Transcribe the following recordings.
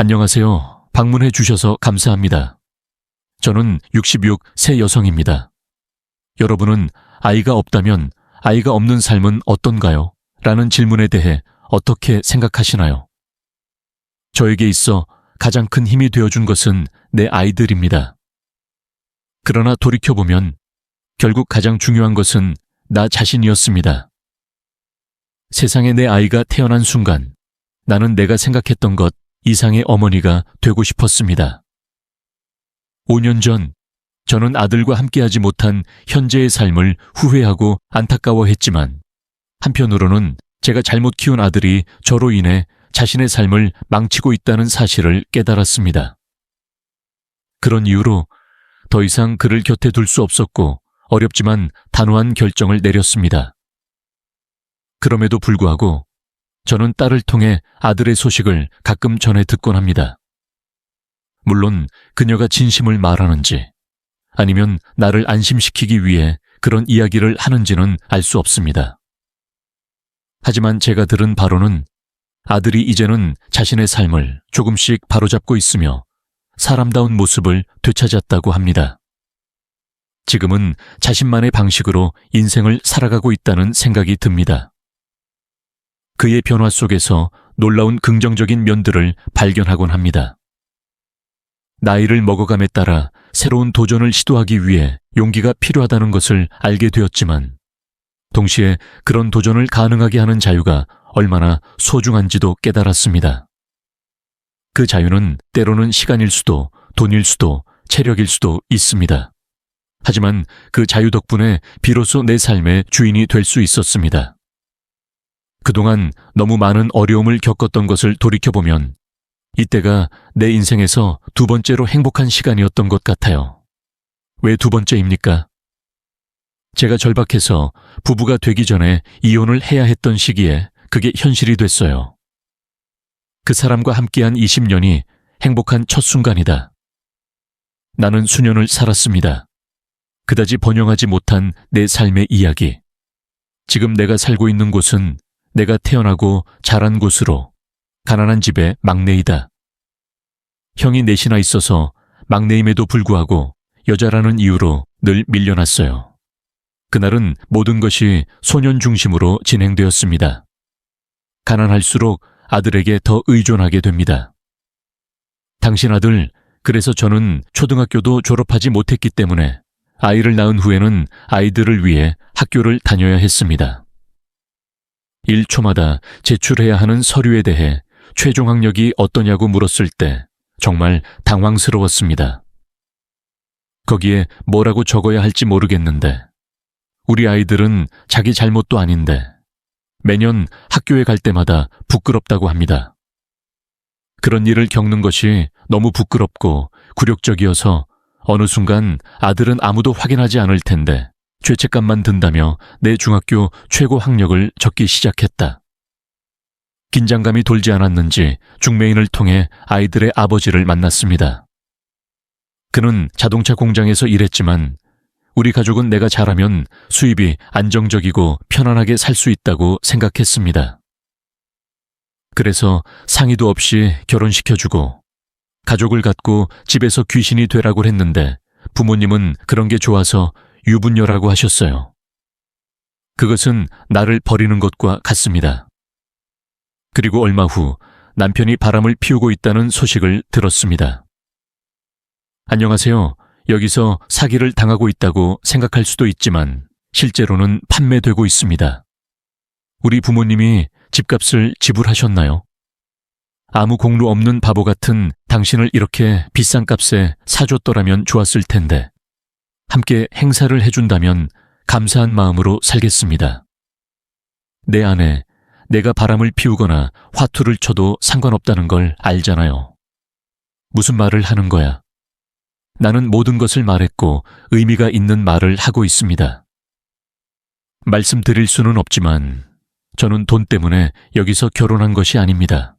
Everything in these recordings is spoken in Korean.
안녕하세요. 방문해 주셔서 감사합니다. 저는 66 새 여성입니다. 여러분은 아이가 없다면 아이가 없는 삶은 어떤가요? 라는 질문에 대해 어떻게 생각하시나요? 저에게 있어 가장 큰 힘이 되어준 것은 내 아이들입니다. 그러나 돌이켜보면 결국 가장 중요한 것은 나 자신이었습니다. 세상에 내 아이가 태어난 순간 나는 내가 생각했던 것 이상의 어머니가 되고 싶었습니다. 5년 전 저는 아들과 함께하지 못한 현재의 삶을 후회하고 안타까워했지만 한편으로는 제가 잘못 키운 아들이 저로 인해 자신의 삶을 망치고 있다는 사실을 깨달았습니다. 그런 이유로 더 이상 그를 곁에 둘 수 없었고 어렵지만 단호한 결정을 내렸습니다. 그럼에도 불구하고 저는 딸을 통해 아들의 소식을 가끔 전해 듣곤 합니다. 물론 그녀가 진심을 말하는지 아니면 나를 안심시키기 위해 그런 이야기를 하는지는 알 수 없습니다. 하지만 제가 들은 바로는 아들이 이제는 자신의 삶을 조금씩 바로잡고 있으며 사람다운 모습을 되찾았다고 합니다. 지금은 자신만의 방식으로 인생을 살아가고 있다는 생각이 듭니다. 그의 변화 속에서 놀라운 긍정적인 면들을 발견하곤 합니다. 나이를 먹어감에 따라 새로운 도전을 시도하기 위해 용기가 필요하다는 것을 알게 되었지만 동시에 그런 도전을 가능하게 하는 자유가 얼마나 소중한지도 깨달았습니다. 그 자유는 때로는 시간일 수도, 돈일 수도, 체력일 수도 있습니다. 하지만 그 자유 덕분에 비로소 내 삶의 주인이 될 수 있었습니다. 그동안 너무 많은 어려움을 겪었던 것을 돌이켜보면 이때가 내 인생에서 두 번째로 행복한 시간이었던 것 같아요. 왜 두 번째입니까? 제가 절박해서 부부가 되기 전에 이혼을 해야 했던 시기에 그게 현실이 됐어요. 그 사람과 함께한 20년이 행복한 첫 순간이다. 나는 수년을 살았습니다. 그다지 번영하지 못한 내 삶의 이야기. 지금 내가 살고 있는 곳은 내가 태어나고 자란 곳으로 가난한 집의 막내이다. 형이 넷이나 있어서 막내임에도 불구하고 여자라는 이유로 늘 밀려났어요. 그날은 모든 것이 소년 중심으로 진행되었습니다. 가난할수록 아들에게 더 의존하게 됩니다. 당신 아들, 그래서 저는 초등학교도 졸업하지 못했기 때문에 아이를 낳은 후에는 아이들을 위해 학교를 다녀야 했습니다. 1초마다 제출해야 하는 서류에 대해 최종 학력이 어떠냐고 물었을 때 정말 당황스러웠습니다. 거기에 뭐라고 적어야 할지 모르겠는데 우리 아이들은 자기 잘못도 아닌데 매년 학교에 갈 때마다 부끄럽다고 합니다. 그런 일을 겪는 것이 너무 부끄럽고 굴욕적이어서 어느 순간 아들은 아무도 확인하지 않을 텐데 죄책감만 든다며 내 중학교 최고 학력을 적기 시작했다. 긴장감이 돌지 않았는지 중매인을 통해 아이들의 아버지를 만났습니다. 그는 자동차 공장에서 일했지만 우리 가족은 내가 잘하면 수입이 안정적이고 편안하게 살 수 있다고 생각했습니다. 그래서 상의도 없이 결혼시켜주고 가족을 갖고 집에서 귀신이 되라고 했는데 부모님은 그런 게 좋아서 유부녀라고 하셨어요. 그것은 나를 버리는 것과 같습니다. 그리고 얼마 후 남편이 바람을 피우고 있다는 소식을 들었습니다. 안녕하세요. 여기서 사기를 당하고 있다고 생각할 수도 있지만 실제로는 판매되고 있습니다. 우리 부모님이 집값을 지불하셨나요? 아무 공로 없는 바보 같은 당신을 이렇게 비싼 값에 사줬더라면 좋았을 텐데 함께 행사를 해준다면 감사한 마음으로 살겠습니다. 내 안에 내가 바람을 피우거나 화투를 쳐도 상관없다는 걸 알잖아요. 무슨 말을 하는 거야? 나는 모든 것을 말했고 의미가 있는 말을 하고 있습니다. 말씀드릴 수는 없지만 저는 돈 때문에 여기서 결혼한 것이 아닙니다.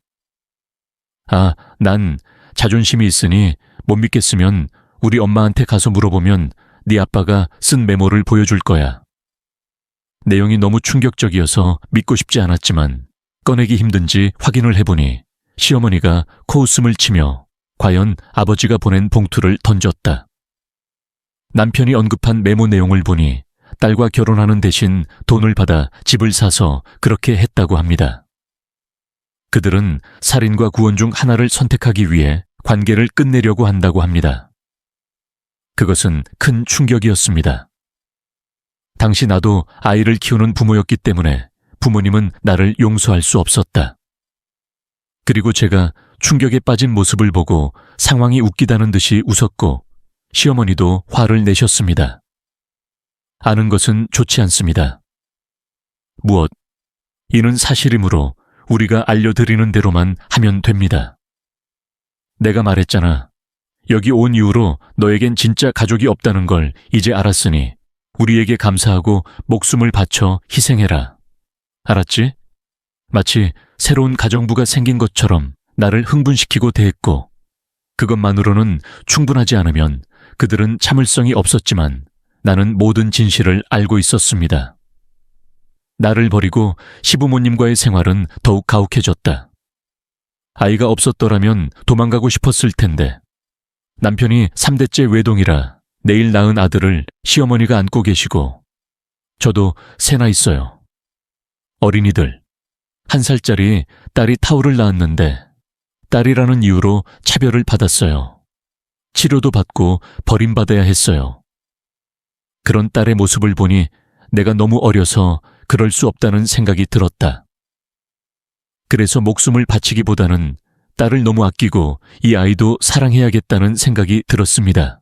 난 자존심이 있으니 못 믿겠으면 우리 엄마한테 가서 물어보면 네 아빠가 쓴 메모를 보여줄 거야. 내용이 너무 충격적이어서 믿고 싶지 않았지만 꺼내기 힘든지 확인을 해보니 시어머니가 코웃음을 치며 과연 아버지가 보낸 봉투를 던졌다. 남편이 언급한 메모 내용을 보니 딸과 결혼하는 대신 돈을 받아 집을 사서 그렇게 했다고 합니다. 그들은 살인과 구원 중 하나를 선택하기 위해 관계를 끝내려고 한다고 합니다. 그것은 큰 충격이었습니다. 당시 나도 아이를 키우는 부모였기 때문에 부모님은 나를 용서할 수 없었다. 그리고 제가 충격에 빠진 모습을 보고 상황이 웃기다는 듯이 웃었고 시어머니도 화를 내셨습니다. 아는 것은 좋지 않습니다. 무엇? 이는 사실이므로 우리가 알려드리는 대로만 하면 됩니다. 내가 말했잖아. 여기 온 이후로 너에겐 진짜 가족이 없다는 걸 이제 알았으니 우리에게 감사하고 목숨을 바쳐 희생해라. 알았지? 마치 새로운 가정부가 생긴 것처럼 나를 흥분시키고 대했고 그것만으로는 충분하지 않으면 그들은 참을성이 없었지만 나는 모든 진실을 알고 있었습니다. 나를 버리고 시부모님과의 생활은 더욱 가혹해졌다. 아이가 없었더라면 도망가고 싶었을 텐데 남편이 3대째 외동이라 내일 낳은 아들을 시어머니가 안고 계시고 저도 셋나 있어요. 어린이들, 1살짜리 딸이 타우를 낳았는데 딸이라는 이유로 차별을 받았어요. 치료도 받고 버림받아야 했어요. 그런 딸의 모습을 보니 내가 너무 어려서 그럴 수 없다는 생각이 들었다. 그래서 목숨을 바치기보다는 딸을 너무 아끼고 이 아이도 사랑해야겠다는 생각이 들었습니다.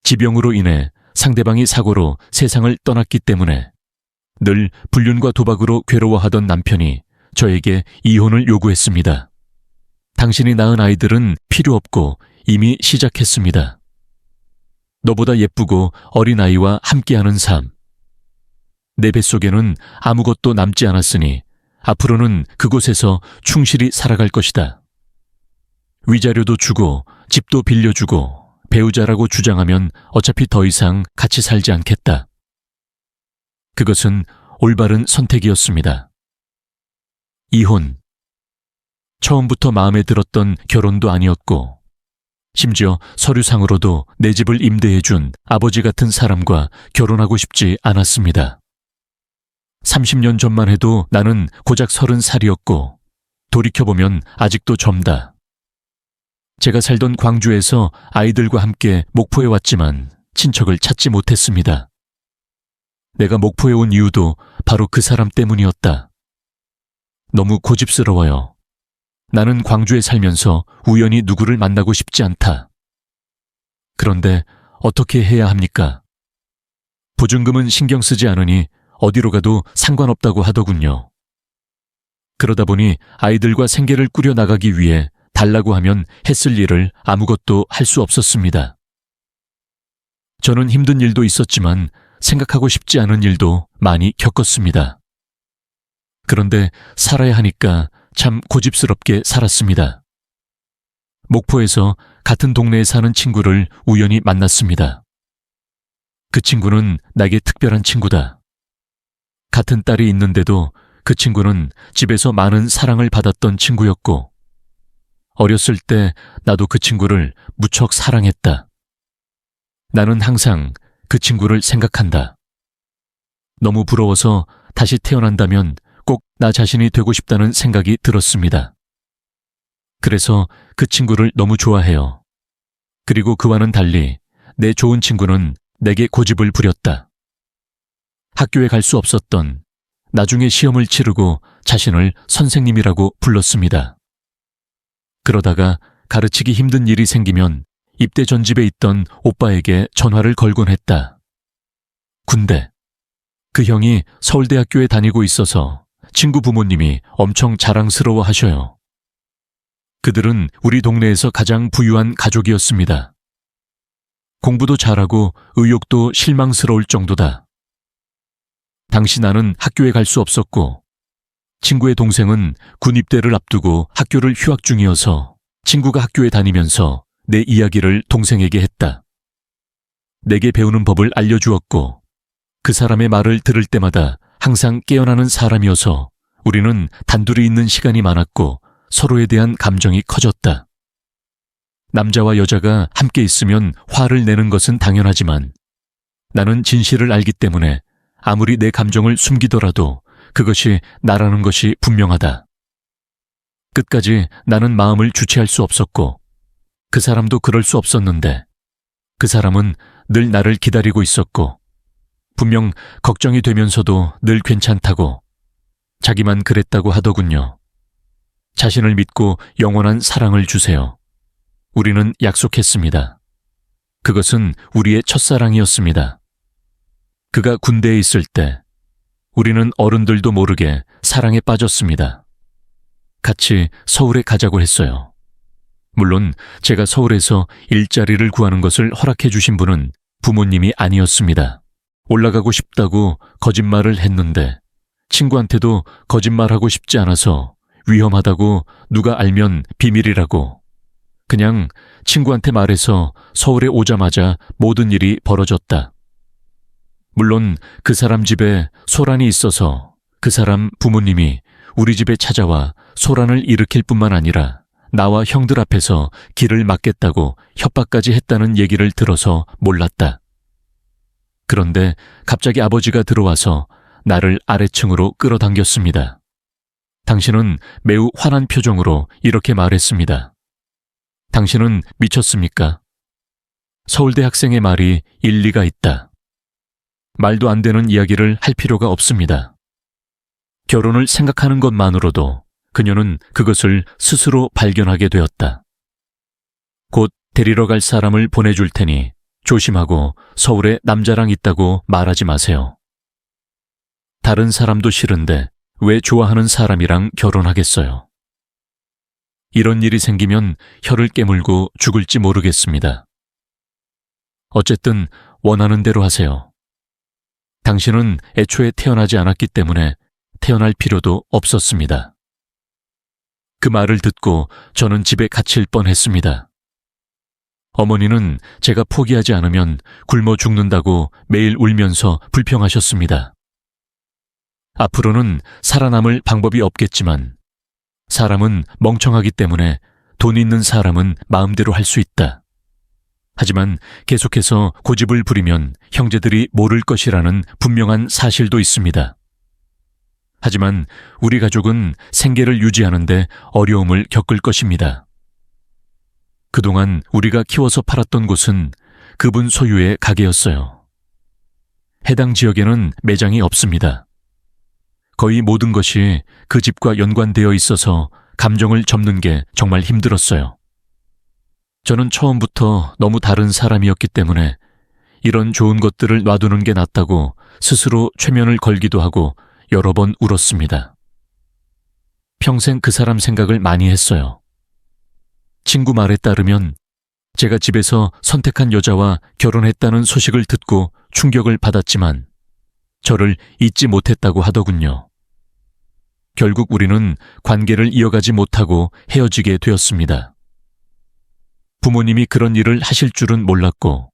지병으로 인해 상대방이 사고로 세상을 떠났기 때문에 늘 불륜과 도박으로 괴로워하던 남편이 저에게 이혼을 요구했습니다. 당신이 낳은 아이들은 필요 없고 이미 시작했습니다. 너보다 예쁘고 어린 아이와 함께하는 삶. 내 뱃속에는 아무것도 남지 않았으니 앞으로는 그곳에서 충실히 살아갈 것이다. 위자료도 주고 집도 빌려주고 배우자라고 주장하면 어차피 더 이상 같이 살지 않겠다. 그것은 올바른 선택이었습니다. 이혼. 처음부터 마음에 들었던 결혼도 아니었고 심지어 서류상으로도 내 집을 임대해준 아버지 같은 사람과 결혼하고 싶지 않았습니다. 30년 전만 해도 나는 고작 30살이었고 돌이켜보면 아직도 젊다. 제가 살던 광주에서 아이들과 함께 목포에 왔지만 친척을 찾지 못했습니다. 내가 목포에 온 이유도 바로 그 사람 때문이었다. 너무 고집스러워요. 나는 광주에 살면서 우연히 누구를 만나고 싶지 않다. 그런데 어떻게 해야 합니까? 보증금은 신경 쓰지 않으니 어디로 가도 상관없다고 하더군요. 그러다 보니 아이들과 생계를 꾸려 나가기 위해 달라고 하면 했을 일을 아무것도 할 수 없었습니다. 저는 힘든 일도 있었지만 생각하고 싶지 않은 일도 많이 겪었습니다. 그런데 살아야 하니까 참 고집스럽게 살았습니다. 목포에서 같은 동네에 사는 친구를 우연히 만났습니다. 그 친구는 나에게 특별한 친구다. 같은 딸이 있는데도 그 친구는 집에서 많은 사랑을 받았던 친구였고 어렸을 때 나도 그 친구를 무척 사랑했다. 나는 항상 그 친구를 생각한다. 너무 부러워서 다시 태어난다면 꼭 나 자신이 되고 싶다는 생각이 들었습니다. 그래서 그 친구를 너무 좋아해요. 그리고 그와는 달리 내 좋은 친구는 내게 고집을 부렸다. 학교에 갈 수 없었던 나중에 시험을 치르고 자신을 선생님이라고 불렀습니다. 그러다가 가르치기 힘든 일이 생기면 입대 전집에 있던 오빠에게 전화를 걸곤 했다. 군대. 그 형이 서울대학교에 다니고 있어서 친구 부모님이 엄청 자랑스러워 하셔요. 그들은 우리 동네에서 가장 부유한 가족이었습니다. 공부도 잘하고 의욕도 실망스러울 정도다. 당시 나는 학교에 갈 수 없었고 친구의 동생은 군 입대를 앞두고 학교를 휴학 중이어서 친구가 학교에 다니면서 내 이야기를 동생에게 했다. 내게 배우는 법을 알려주었고 그 사람의 말을 들을 때마다 항상 깨어나는 사람이어서 우리는 단둘이 있는 시간이 많았고 서로에 대한 감정이 커졌다. 남자와 여자가 함께 있으면 화를 내는 것은 당연하지만 나는 진실을 알기 때문에 아무리 내 감정을 숨기더라도 그것이 나라는 것이 분명하다. 끝까지 나는 마음을 주체할 수 없었고 그 사람도 그럴 수 없었는데 그 사람은 늘 나를 기다리고 있었고 분명 걱정이 되면서도 늘 괜찮다고 자기만 그랬다고 하더군요. 자신을 믿고 영원한 사랑을 주세요. 우리는 약속했습니다. 그것은 우리의 첫사랑이었습니다. 그가 군대에 있을 때 우리는 어른들도 모르게 사랑에 빠졌습니다. 같이 서울에 가자고 했어요. 물론 제가 서울에서 일자리를 구하는 것을 허락해 주신 분은 부모님이 아니었습니다. 올라가고 싶다고 거짓말을 했는데 친구한테도 거짓말하고 싶지 않아서 위험하다고 누가 알면 비밀이라고 그냥 친구한테 말해서 서울에 오자마자 모든 일이 벌어졌다. 물론 그 사람 집에 소란이 있어서 그 사람 부모님이 우리 집에 찾아와 소란을 일으킬 뿐만 아니라 나와 형들 앞에서 길을 막겠다고 협박까지 했다는 얘기를 들어서 몰랐다. 그런데 갑자기 아버지가 들어와서 나를 아래층으로 끌어당겼습니다. 당신은 매우 화난 표정으로 이렇게 말했습니다. 당신은 미쳤습니까? 서울대 학생의 말이 일리가 있다. 말도 안 되는 이야기를 할 필요가 없습니다. 결혼을 생각하는 것만으로도 그녀는 그것을 스스로 발견하게 되었다. 곧 데리러 갈 사람을 보내줄 테니 조심하고 서울에 남자랑 있다고 말하지 마세요. 다른 사람도 싫은데 왜 좋아하는 사람이랑 결혼하겠어요? 이런 일이 생기면 혀를 깨물고 죽을지 모르겠습니다. 어쨌든 원하는 대로 하세요. 당신은 애초에 태어나지 않았기 때문에 태어날 필요도 없었습니다. 그 말을 듣고 저는 집에 갇힐 뻔했습니다. 어머니는 제가 포기하지 않으면 굶어 죽는다고 매일 울면서 불평하셨습니다. 앞으로는 살아남을 방법이 없겠지만 사람은 멍청하기 때문에 돈 있는 사람은 마음대로 할 수 있다. 하지만 계속해서 고집을 부리면 형제들이 모를 것이라는 분명한 사실도 있습니다. 하지만 우리 가족은 생계를 유지하는데 어려움을 겪을 것입니다. 그동안 우리가 키워서 팔았던 곳은 그분 소유의 가게였어요. 해당 지역에는 매장이 없습니다. 거의 모든 것이 그 집과 연관되어 있어서 감정을 접는 게 정말 힘들었어요. 저는 처음부터 너무 다른 사람이었기 때문에 이런 좋은 것들을 놔두는 게 낫다고 스스로 최면을 걸기도 하고 여러 번 울었습니다. 평생 그 사람 생각을 많이 했어요. 친구 말에 따르면 제가 집에서 선택한 여자와 결혼했다는 소식을 듣고 충격을 받았지만 저를 잊지 못했다고 하더군요. 결국 우리는 관계를 이어가지 못하고 헤어지게 되었습니다. 부모님이 그런 일을 하실 줄은 몰랐고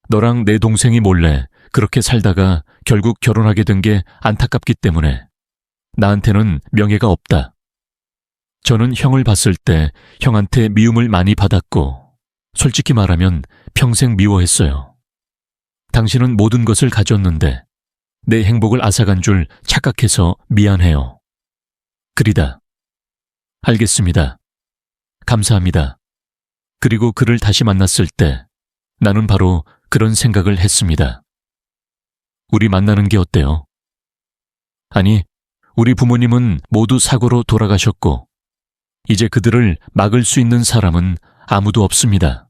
너랑 내 동생이 몰래 그렇게 살다가 결국 결혼하게 된 게 안타깝기 때문에 나한테는 명예가 없다. 저는 형을 봤을 때 형한테 미움을 많이 받았고 솔직히 말하면 평생 미워했어요. 당신은 모든 것을 가졌는데 내 행복을 앗아간 줄 착각해서 미안해요. 그리다. 알겠습니다. 감사합니다. 그리고 그를 다시 만났을 때 나는 바로 그런 생각을 했습니다. 우리 만나는 게 어때요? 아니, 우리 부모님은 모두 사고로 돌아가셨고 이제 그들을 막을 수 있는 사람은 아무도 없습니다.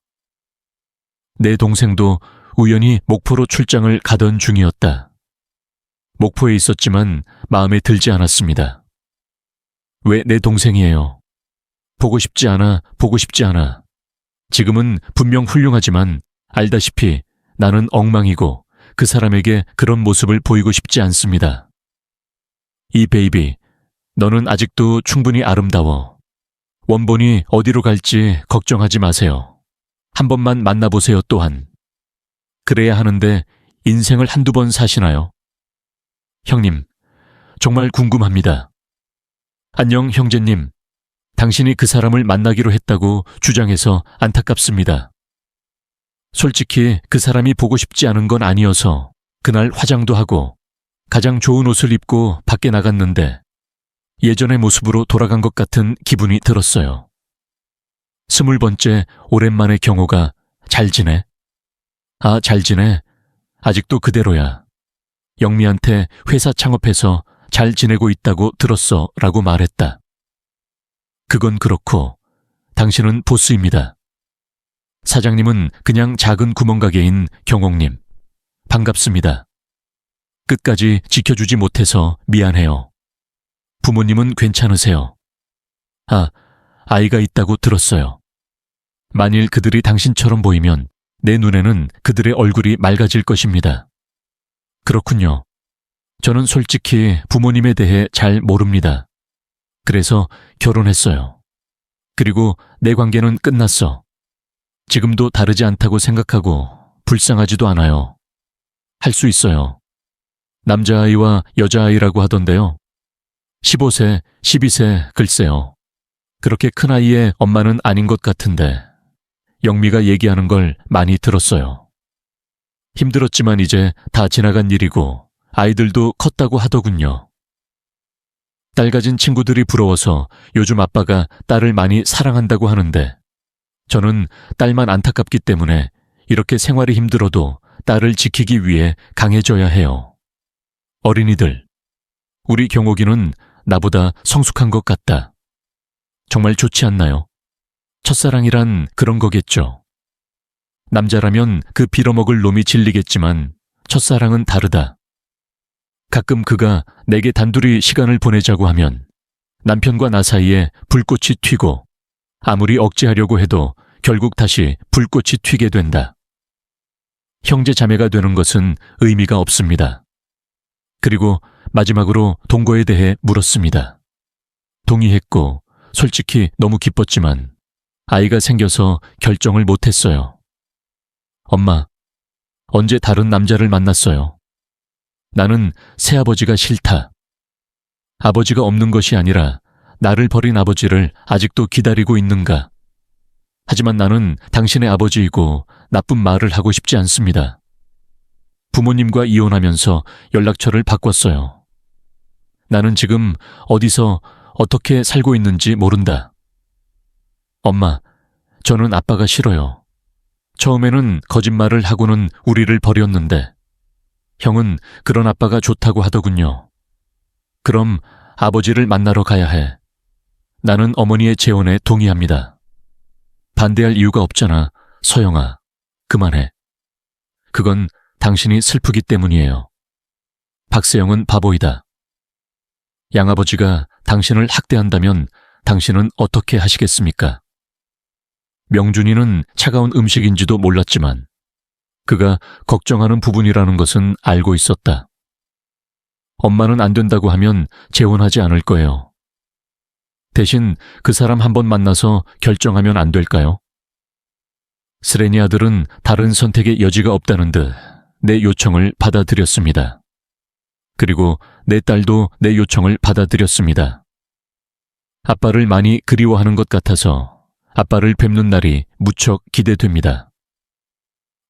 내 동생도 우연히 목포로 출장을 가던 중이었다. 목포에 있었지만 마음에 들지 않았습니다. 왜 내 동생이에요? 보고 싶지 않아, 보고 싶지 않아. 지금은 분명 훌륭하지만 알다시피 나는 엉망이고 그 사람에게 그런 모습을 보이고 싶지 않습니다. 이 베이비, 너는 아직도 충분히 아름다워. 원본이 어디로 갈지 걱정하지 마세요. 한 번만 만나보세요 또한. 그래야 하는데 인생을 한두 번 사시나요? 형님, 정말 궁금합니다. 안녕 형제님. 당신이 그 사람을 만나기로 했다고 주장해서 안타깝습니다. 솔직히 그 사람이 보고 싶지 않은 건 아니어서 그날 화장도 하고 가장 좋은 옷을 입고 밖에 나갔는데 예전의 모습으로 돌아간 것 같은 기분이 들었어요. 20번째 오랜만에 경호가 잘 지내? 아, 잘 지내? 아직도 그대로야. 영미한테 회사 창업해서 잘 지내고 있다고 들었어 라고 말했다. 그건 그렇고 당신은 보스입니다. 사장님은 그냥 작은 구멍가게인 경옥님. 반갑습니다. 끝까지 지켜주지 못해서 미안해요. 부모님은 괜찮으세요? 아, 아이가 있다고 들었어요. 만일 그들이 당신처럼 보이면 내 눈에는 그들의 얼굴이 맑아질 것입니다. 그렇군요. 저는 솔직히 부모님에 대해 잘 모릅니다. 그래서 결혼했어요. 그리고 내 관계는 끝났어. 지금도 다르지 않다고 생각하고 불쌍하지도 않아요. 할 수 있어요. 남자아이와 여자아이라고 하던데요. 15세, 12세, 글쎄요. 그렇게 큰 아이의 엄마는 아닌 것 같은데 영미가 얘기하는 걸 많이 들었어요. 힘들었지만 이제 다 지나간 일이고 아이들도 컸다고 하더군요. 딸 가진 친구들이 부러워서 요즘 아빠가 딸을 많이 사랑한다고 하는데 저는 딸만 안타깝기 때문에 이렇게 생활이 힘들어도 딸을 지키기 위해 강해져야 해요. 어린이들, 우리 경옥이는 나보다 성숙한 것 같다. 정말 좋지 않나요? 첫사랑이란 그런 거겠죠. 남자라면 그 빌어먹을 놈이 질리겠지만 첫사랑은 다르다. 가끔 그가 내게 단둘이 시간을 보내자고 하면 남편과 나 사이에 불꽃이 튀고 아무리 억제하려고 해도 결국 다시 불꽃이 튀게 된다. 형제 자매가 되는 것은 의미가 없습니다. 그리고 마지막으로 동거에 대해 물었습니다. 동의했고 솔직히 너무 기뻤지만 아이가 생겨서 결정을 못했어요. 엄마, 언제 다른 남자를 만났어요? 나는 새아버지가 싫다. 아버지가 없는 것이 아니라 나를 버린 아버지를 아직도 기다리고 있는가? 하지만 나는 당신의 아버지이고 나쁜 말을 하고 싶지 않습니다. 부모님과 이혼하면서 연락처를 바꿨어요. 나는 지금 어디서 어떻게 살고 있는지 모른다. 엄마, 저는 아빠가 싫어요. 처음에는 거짓말을 하고는 우리를 버렸는데 형은 그런 아빠가 좋다고 하더군요. 그럼 아버지를 만나러 가야 해. 나는 어머니의 재혼에 동의합니다. 반대할 이유가 없잖아, 서영아. 그만해. 그건 당신이 슬프기 때문이에요. 박세영은 바보이다. 양아버지가 당신을 학대한다면 당신은 어떻게 하시겠습니까? 명준이는 차가운 음식인지도 몰랐지만 그가 걱정하는 부분이라는 것은 알고 있었다. 엄마는 안 된다고 하면 재혼하지 않을 거예요. 대신 그 사람 한번 만나서 결정하면 안 될까요? 스레니 아들은 다른 선택의 여지가 없다는 듯 내 요청을 받아들였습니다. 그리고 내 딸도 내 요청을 받아들였습니다. 아빠를 많이 그리워하는 것 같아서 아빠를 뵙는 날이 무척 기대됩니다.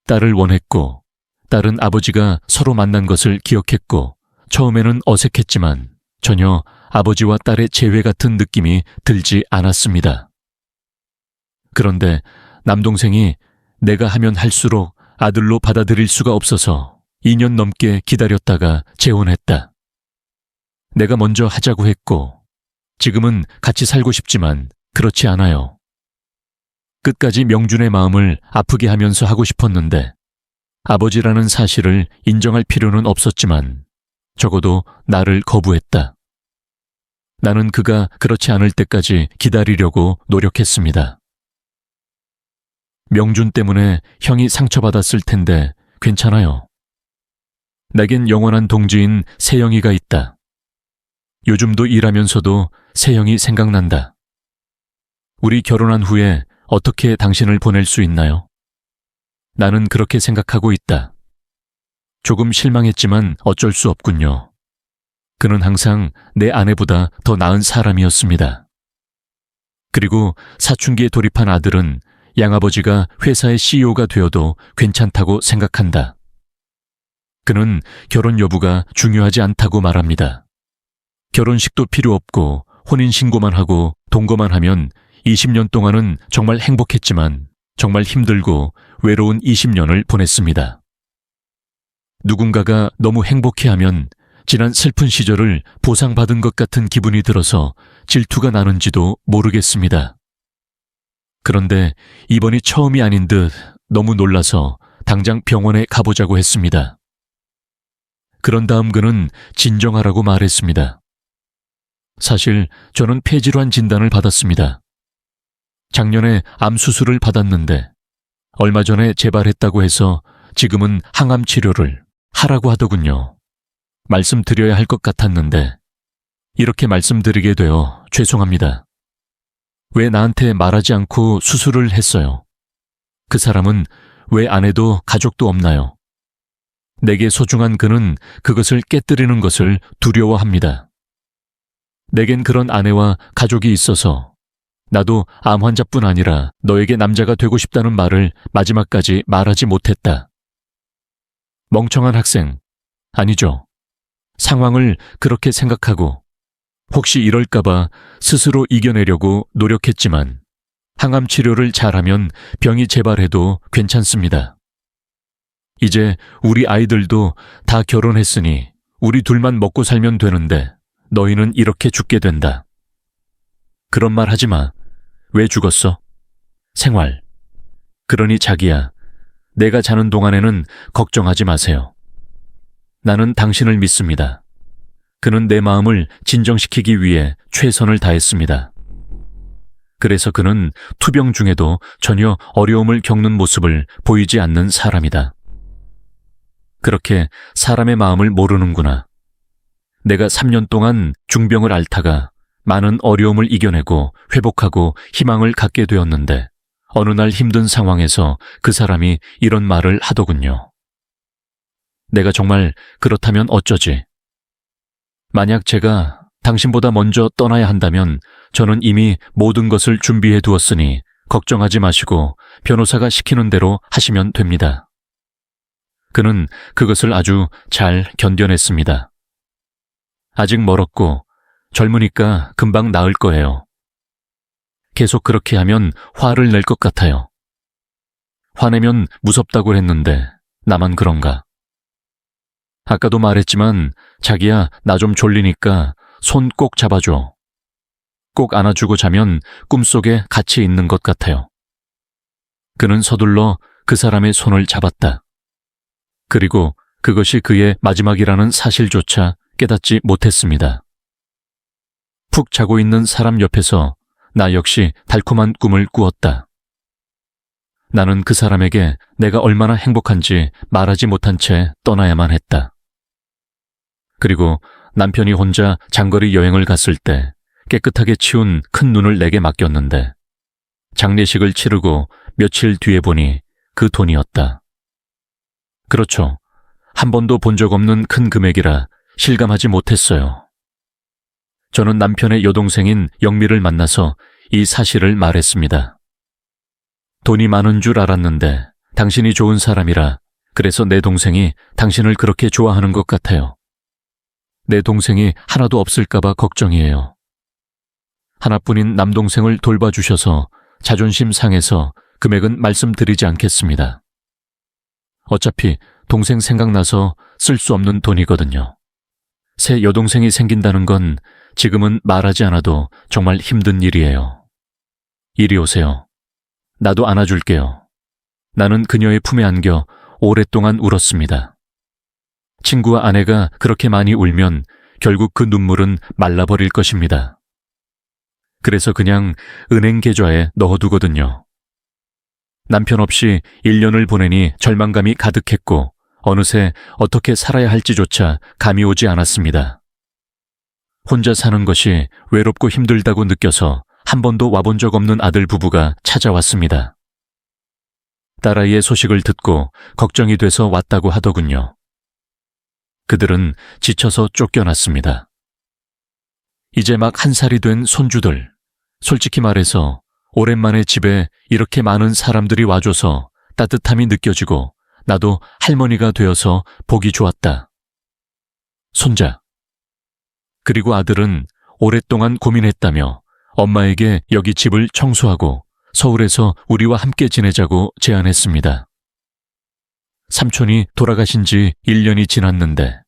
딸을 원했고 딸은 아버지가 서로 만난 것을 기억했고 처음에는 어색했지만 전혀 아버지와 딸의 재회 같은 느낌이 들지 않았습니다. 그런데 남동생이 내가 하면 할수록 아들로 받아들일 수가 없어서 2년 넘게 기다렸다가 재혼했다. 내가 먼저 하자고 했고 지금은 같이 살고 싶지만 그렇지 않아요. 끝까지 명준의 마음을 아프게 하면서 하고 싶었는데 아버지라는 사실을 인정할 필요는 없었지만 적어도 나를 거부했다. 나는 그가 그렇지 않을 때까지 기다리려고 노력했습니다. 명준 때문에 형이 상처받았을 텐데 괜찮아요. 내겐 영원한 동지인 세영이가 있다. 요즘도 일하면서도 세영이 생각난다. 우리 결혼한 후에 어떻게 당신을 보낼 수 있나요? 나는 그렇게 생각하고 있다. 조금 실망했지만 어쩔 수 없군요. 그는 항상 내 아내보다 더 나은 사람이었습니다. 그리고 사춘기에 돌입한 아들은 양아버지가 회사의 CEO가 되어도 괜찮다고 생각한다. 그는 결혼 여부가 중요하지 않다고 말합니다. 결혼식도 필요 없고 혼인신고만 하고 동거만 하면 20년 동안은 정말 행복했지만 정말 힘들고 외로운 20년을 보냈습니다. 누군가가 너무 행복해하면 지난 슬픈 시절을 보상받은 것 같은 기분이 들어서 질투가 나는지도 모르겠습니다. 그런데 이번이 처음이 아닌 듯 너무 놀라서 당장 병원에 가보자고 했습니다. 그런 다음 그는 진정하라고 말했습니다. 사실 저는 폐질환 진단을 받았습니다. 작년에 암 수술을 받았는데 얼마 전에 재발했다고 해서 지금은 항암 치료를 하라고 하더군요. 말씀드려야 할 것 같았는데 이렇게 말씀드리게 되어 죄송합니다. 왜 나한테 말하지 않고 수술을 했어요? 그 사람은 왜 안 해도 가족도 없나요? 내게 소중한 그는 그것을 깨뜨리는 것을 두려워합니다. 내겐 그런 아내와 가족이 있어서 나도 암 환자뿐 아니라 너에게 남자가 되고 싶다는 말을 마지막까지 말하지 못했다. 멍청한 학생, 아니죠. 상황을 그렇게 생각하고 혹시 이럴까봐 스스로 이겨내려고 노력했지만 항암 치료를 잘하면 병이 재발해도 괜찮습니다. 이제 우리 아이들도 다 결혼했으니 우리 둘만 먹고 살면 되는데 너희는 이렇게 죽게 된다. 그런 말 하지 마. 왜 죽었어? 생활. 그러니 자기야, 내가 자는 동안에는 걱정하지 마세요. 나는 당신을 믿습니다. 그는 내 마음을 진정시키기 위해 최선을 다했습니다. 그래서 그는 투병 중에도 전혀 어려움을 겪는 모습을 보이지 않는 사람이다. 그렇게 사람의 마음을 모르는구나. 내가 3년 동안 중병을 앓다가 많은 어려움을 이겨내고 회복하고 희망을 갖게 되었는데 어느 날 힘든 상황에서 그 사람이 이런 말을 하더군요. 내가 정말 그렇다면 어쩌지? 만약 제가 당신보다 먼저 떠나야 한다면 저는 이미 모든 것을 준비해 두었으니 걱정하지 마시고 변호사가 시키는 대로 하시면 됩니다. 그는 그것을 아주 잘 견뎌냈습니다. 아직 멀었고 젊으니까 금방 나을 거예요. 계속 그렇게 하면 화를 낼 것 같아요. 화내면 무섭다고 했는데 나만 그런가? 아까도 말했지만 자기야, 나 좀 졸리니까 손 꼭 잡아줘. 꼭 안아주고 자면 꿈속에 같이 있는 것 같아요. 그는 서둘러 그 사람의 손을 잡았다. 그리고 그것이 그의 마지막이라는 사실조차 깨닫지 못했습니다. 푹 자고 있는 사람 옆에서 나 역시 달콤한 꿈을 꾸었다. 나는 그 사람에게 내가 얼마나 행복한지 말하지 못한 채 떠나야만 했다. 그리고 남편이 혼자 장거리 여행을 갔을 때 깨끗하게 치운 큰 눈을 내게 맡겼는데 장례식을 치르고 며칠 뒤에 보니 그 돈이었다. 그렇죠. 한 번도 본 적 없는 큰 금액이라 실감하지 못했어요. 저는 남편의 여동생인 영미를 만나서 이 사실을 말했습니다. 돈이 많은 줄 알았는데 당신이 좋은 사람이라 그래서 내 동생이 당신을 그렇게 좋아하는 것 같아요. 내 동생이 하나도 없을까봐 걱정이에요. 하나뿐인 남동생을 돌봐주셔서 자존심 상해서 금액은 말씀드리지 않겠습니다. 어차피 동생 생각나서 쓸 수 없는 돈이거든요. 새 여동생이 생긴다는 건 지금은 말하지 않아도 정말 힘든 일이에요. 이리 오세요. 나도 안아줄게요. 나는 그녀의 품에 안겨 오랫동안 울었습니다. 친구와 아내가 그렇게 많이 울면 결국 그 눈물은 말라버릴 것입니다. 그래서 그냥 은행 계좌에 넣어두거든요. 남편 없이 1년을 보내니 절망감이 가득했고 어느새 어떻게 살아야 할지조차 감이 오지 않았습니다. 혼자 사는 것이 외롭고 힘들다고 느껴서 한 번도 와본 적 없는 아들 부부가 찾아왔습니다. 딸아이의 소식을 듣고 걱정이 돼서 왔다고 하더군요. 그들은 지쳐서 쫓겨났습니다. 이제 막 1살이 된 손주들, 솔직히 말해서 오랜만에 집에 이렇게 많은 사람들이 와줘서 따뜻함이 느껴지고 나도 할머니가 되어서 보기 좋았다. 손자. 그리고 아들은 오랫동안 고민했다며 엄마에게 여기 집을 청소하고 서울에서 우리와 함께 지내자고 제안했습니다. 삼촌이 돌아가신 지 1년이 지났는데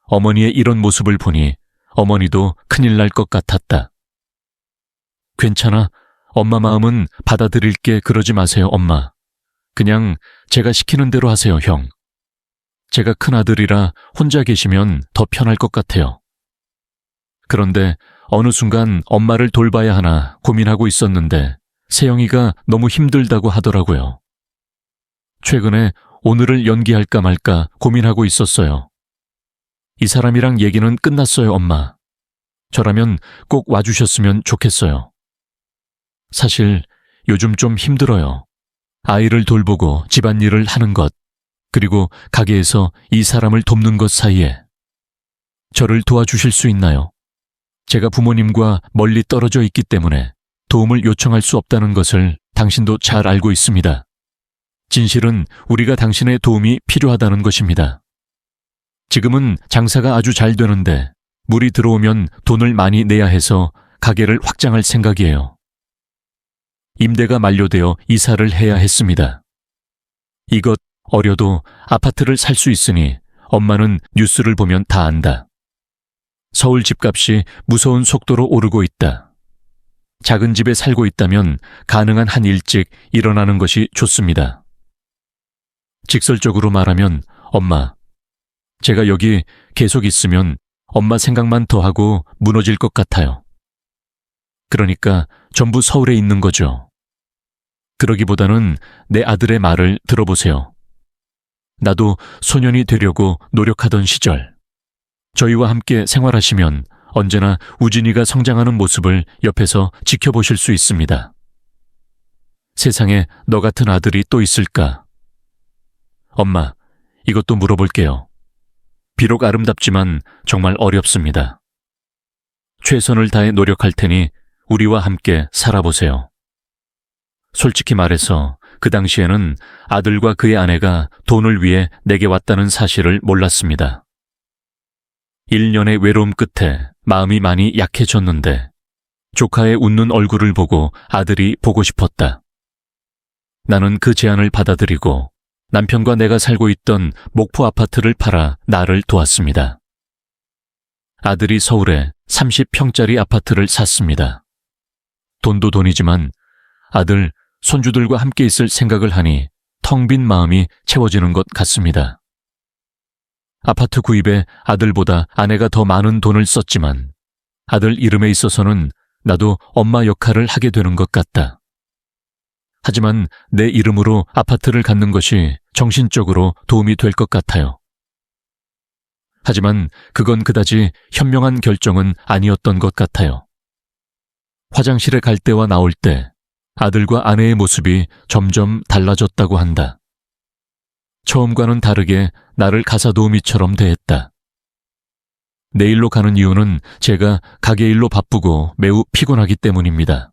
어머니의 이런 모습을 보니 어머니도 큰일 날 것 같았다. 괜찮아. 엄마 마음은 받아들일게. 그러지 마세요, 엄마. 그냥 제가 시키는 대로 하세요, 형. 제가 큰아들이라 혼자 계시면 더 편할 것 같아요. 그런데 어느 순간 엄마를 돌봐야 하나 고민하고 있었는데 세영이가 너무 힘들다고 하더라고요. 최근에 오늘을 연기할까 말까 고민하고 있었어요. 이 사람이랑 얘기는 끝났어요, 엄마. 저라면 꼭 와주셨으면 좋겠어요. 사실 요즘 좀 힘들어요. 아이를 돌보고 집안일을 하는 것, 그리고 가게에서 이 사람을 돕는 것 사이에 저를 도와주실 수 있나요? 제가 부모님과 멀리 떨어져 있기 때문에 도움을 요청할 수 없다는 것을 당신도 잘 알고 있습니다. 진실은 우리가 당신의 도움이 필요하다는 것입니다. 지금은 장사가 아주 잘 되는데 물이 들어오면 돈을 많이 내야 해서 가게를 확장할 생각이에요. 임대가 만료되어 이사를 해야 했습니다. 이것 어려도 아파트를 살 수 있으니 엄마는 뉴스를 보면 다 안다. 서울 집값이 무서운 속도로 오르고 있다. 작은 집에 살고 있다면 가능한 한 일찍 일어나는 것이 좋습니다. 직설적으로 말하면 엄마, 제가 여기 계속 있으면 엄마 생각만 더 하고 무너질 것 같아요. 그러니까 전부 서울에 있는 거죠. 그러기보다는 내 아들의 말을 들어보세요. 나도 소년이 되려고 노력하던 시절, 저희와 함께 생활하시면 언제나 우진이가 성장하는 모습을 옆에서 지켜보실 수 있습니다. 세상에 너 같은 아들이 또 있을까? 엄마, 이것도 물어볼게요. 비록 아름답지만 정말 어렵습니다. 최선을 다해 노력할 테니 우리와 함께 살아보세요. 솔직히 말해서 그 당시에는 아들과 그의 아내가 돈을 위해 내게 왔다는 사실을 몰랐습니다. 1년의 외로움 끝에 마음이 많이 약해졌는데 조카의 웃는 얼굴을 보고 아들이 보고 싶었다. 나는 그 제안을 받아들이고 남편과 내가 살고 있던 목포 아파트를 팔아 나를 도왔습니다. 아들이 서울에 30평짜리 아파트를 샀습니다. 돈도 돈이지만 아들, 손주들과 함께 있을 생각을 하니 텅 빈 마음이 채워지는 것 같습니다. 아파트 구입에 아들보다 아내가 더 많은 돈을 썼지만 아들 이름에 있어서는 나도 엄마 역할을 하게 되는 것 같다. 하지만 내 이름으로 아파트를 갖는 것이 정신적으로 도움이 될 것 같아요. 하지만 그건 그다지 현명한 결정은 아니었던 것 같아요. 화장실에 갈 때와 나올 때 아들과 아내의 모습이 점점 달라졌다고 한다. 처음과는 다르게 나를 가사도우미처럼 대했다. 내일로 가는 이유는 제가 가게 일로 바쁘고 매우 피곤하기 때문입니다.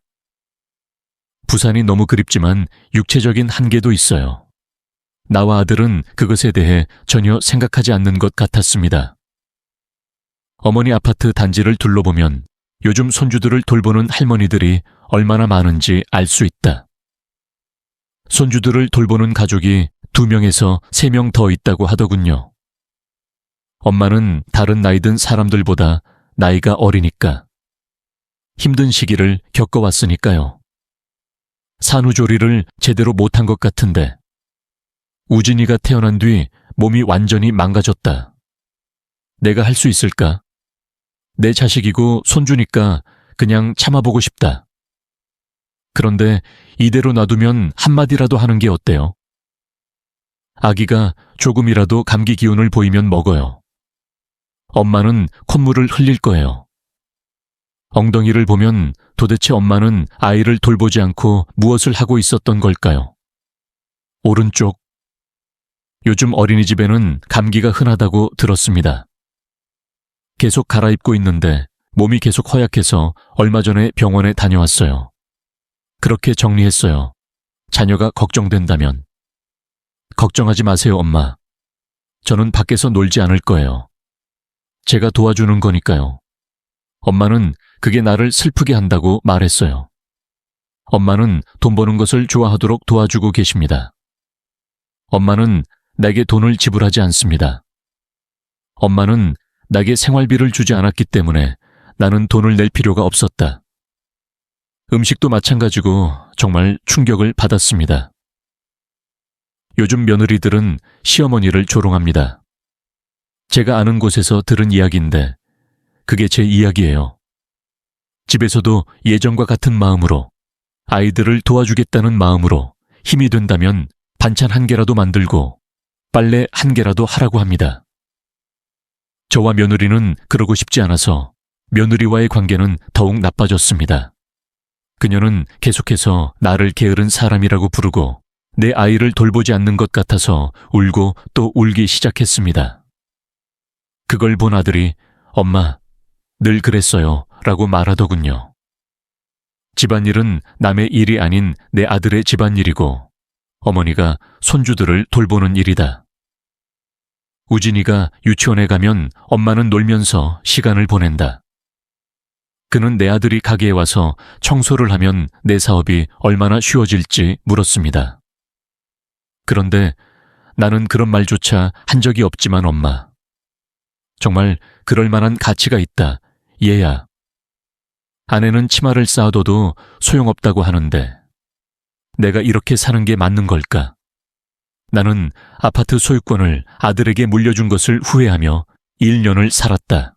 부산이 너무 그립지만 육체적인 한계도 있어요. 나와 아들은 그것에 대해 전혀 생각하지 않는 것 같았습니다. 어머니 아파트 단지를 둘러보면 요즘 손주들을 돌보는 할머니들이 얼마나 많은지 알 수 있다. 손주들을 돌보는 가족이 2명에서 3명 더 있다고 하더군요. 엄마는 다른 나이 든 사람들보다 나이가 어리니까. 힘든 시기를 겪어왔으니까요. 산후조리를 제대로 못한 것 같은데 우진이가 태어난 뒤 몸이 완전히 망가졌다. 내가 할 수 있을까? 내 자식이고 손주니까 그냥 참아보고 싶다. 그런데 이대로 놔두면 한마디라도 하는 게 어때요? 아기가 조금이라도 감기 기운을 보이면 먹어요. 엄마는 콧물을 흘릴 거예요. 엉덩이를 보면 도대체 엄마는 아이를 돌보지 않고 무엇을 하고 있었던 걸까요? 오른쪽. 요즘 어린이집에는 감기가 흔하다고 들었습니다. 계속 갈아입고 있는데 몸이 계속 허약해서 얼마 전에 병원에 다녀왔어요. 그렇게 정리했어요. 자녀가 걱정된다면. 걱정하지 마세요, 엄마. 저는 밖에서 놀지 않을 거예요. 제가 도와주는 거니까요. 엄마는 그게 나를 슬프게 한다고 말했어요. 엄마는 돈 버는 것을 좋아하도록 도와주고 계십니다. 엄마는 내게 돈을 지불하지 않습니다. 엄마는 나에게 생활비를 주지 않았기 때문에 나는 돈을 낼 필요가 없었다. 음식도 마찬가지고 정말 충격을 받았습니다. 요즘 며느리들은 시어머니를 조롱합니다. 제가 아는 곳에서 들은 이야기인데 그게 제 이야기예요. 집에서도 예전과 같은 마음으로 아이들을 도와주겠다는 마음으로 힘이 된다면 반찬 한 개라도 만들고 빨래 한 개라도 하라고 합니다. 저와 며느리는 그러고 싶지 않아서 며느리와의 관계는 더욱 나빠졌습니다. 그녀는 계속해서 나를 게으른 사람이라고 부르고 내 아이를 돌보지 않는 것 같아서 울고 또 울기 시작했습니다. 그걸 본 아들이 엄마, 늘 그랬어요 라고 말하더군요. 집안일은 남의 일이 아닌 내 아들의 집안일이고 어머니가 손주들을 돌보는 일이다. 우진이가 유치원에 가면 엄마는 놀면서 시간을 보낸다. 그는 내 아들이 가게에 와서 청소를 하면 내 사업이 얼마나 쉬워질지 물었습니다. 그런데 나는 그런 말조차 한 적이 없지만 엄마. 정말 그럴 만한 가치가 있다. 얘야. 아내는 치마를 쌓아둬도 소용없다고 하는데 내가 이렇게 사는 게 맞는 걸까? 나는 아파트 소유권을 아들에게 물려준 것을 후회하며 1년을 살았다.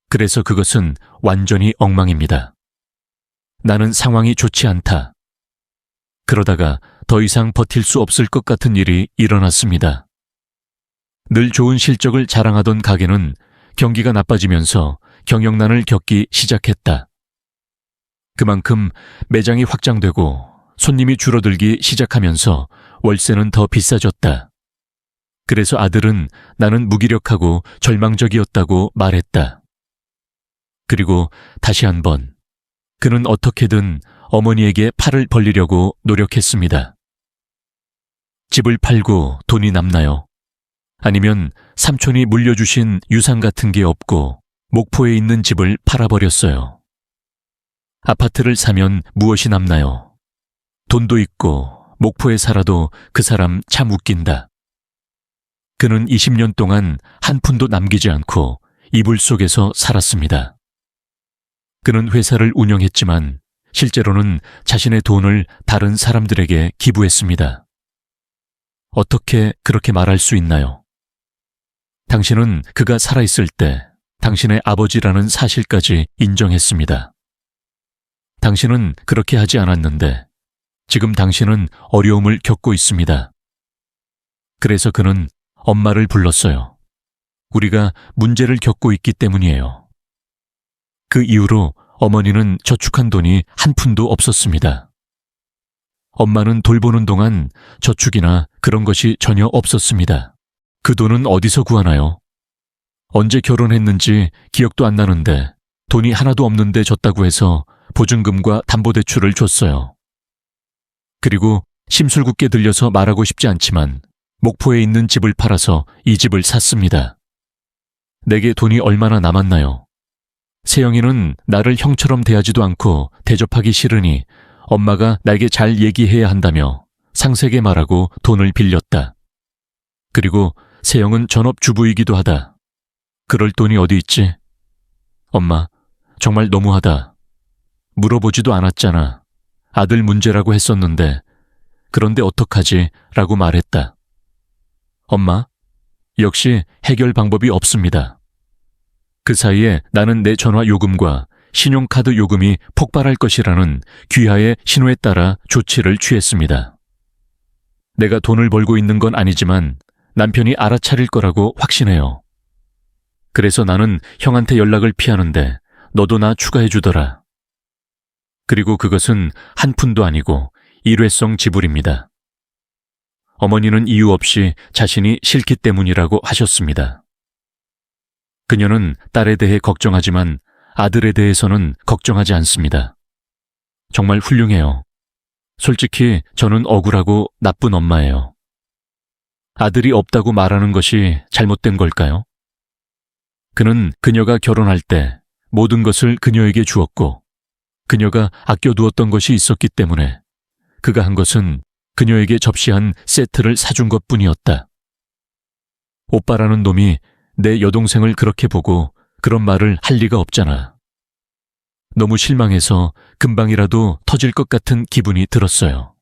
그래서 그것은 완전히 엉망입니다. 나는 상황이 좋지 않다. 그러다가 더 이상 버틸 수 없을 것 같은 일이 일어났습니다. 늘 좋은 실적을 자랑하던 가게는 경기가 나빠지면서 경영난을 겪기 시작했다. 그만큼 매장이 확장되고 손님이 줄어들기 시작하면서 월세는 더 비싸졌다. 그래서 아들은 나는 무기력하고 절망적이었다고 말했다. 그리고 다시 한번 그는 어떻게든 어머니에게 팔을 벌리려고 노력했습니다. 집을 팔고 돈이 남나요? 아니면 삼촌이 물려주신 유산 같은 게 없고 목포에 있는 집을 팔아버렸어요. 아파트를 사면 무엇이 남나요? 돈도 있고 목포에 살아도 그 사람 참 웃긴다. 그는 20년 동안 한 푼도 남기지 않고 이불 속에서 살았습니다. 그는 회사를 운영했지만 실제로는 자신의 돈을 다른 사람들에게 기부했습니다. 어떻게 그렇게 말할 수 있나요? 당신은 그가 살아있을 때 당신의 아버지라는 사실까지 인정했습니다. 당신은 그렇게 하지 않았는데 지금 당신은 어려움을 겪고 있습니다. 그래서 그는 엄마를 불렀어요. 우리가 문제를 겪고 있기 때문이에요. 그 이후로 어머니는 저축한 돈이 한 푼도 없었습니다. 엄마는 돌보는 동안 저축이나 그런 것이 전혀 없었습니다. 그 돈은 어디서 구하나요? 언제 결혼했는지 기억도 안 나는데 돈이 하나도 없는데 줬다고 해서 보증금과 담보대출을 줬어요. 그리고 심술궂게 들려서 말하고 싶지 않지만 목포에 있는 집을 팔아서 이 집을 샀습니다. 내게 돈이 얼마나 남았나요? 세영이는 나를 형처럼 대하지도 않고 대접하기 싫으니 엄마가 나에게 잘 얘기해야 한다며 상세게 말하고 돈을 빌렸다. 그리고 세영은 전업주부이기도 하다. 그럴 돈이 어디 있지? 엄마, 정말 너무하다. 물어보지도 않았잖아. 아들 문제라고 했었는데 그런데 어떡하지? 라고 말했다. 엄마, 역시 해결 방법이 없습니다. 그 사이에 나는 내 전화 요금과 신용카드 요금이 폭발할 것이라는 귀하의 신호에 따라 조치를 취했습니다. 내가 돈을 벌고 있는 건 아니지만 남편이 알아차릴 거라고 확신해요. 그래서 나는 형한테 연락을 피하는데 너도 나 추가해주더라. 그리고 그것은 한 푼도 아니고 일회성 지불입니다. 어머니는 이유 없이 자신이 싫기 때문이라고 하셨습니다. 그녀는 딸에 대해 걱정하지만 아들에 대해서는 걱정하지 않습니다. 정말 훌륭해요. 솔직히 저는 억울하고 나쁜 엄마예요. 아들이 없다고 말하는 것이 잘못된 걸까요? 그는 그녀가 결혼할 때 모든 것을 그녀에게 주었고 그녀가 아껴두었던 것이 있었기 때문에 그가 한 것은 그녀에게 접시한 세트를 사준 것뿐이었다. 오빠라는 놈이 내 여동생을 그렇게 보고 그런 말을 할 리가 없잖아. 너무 실망해서 금방이라도 터질 것 같은 기분이 들었어요.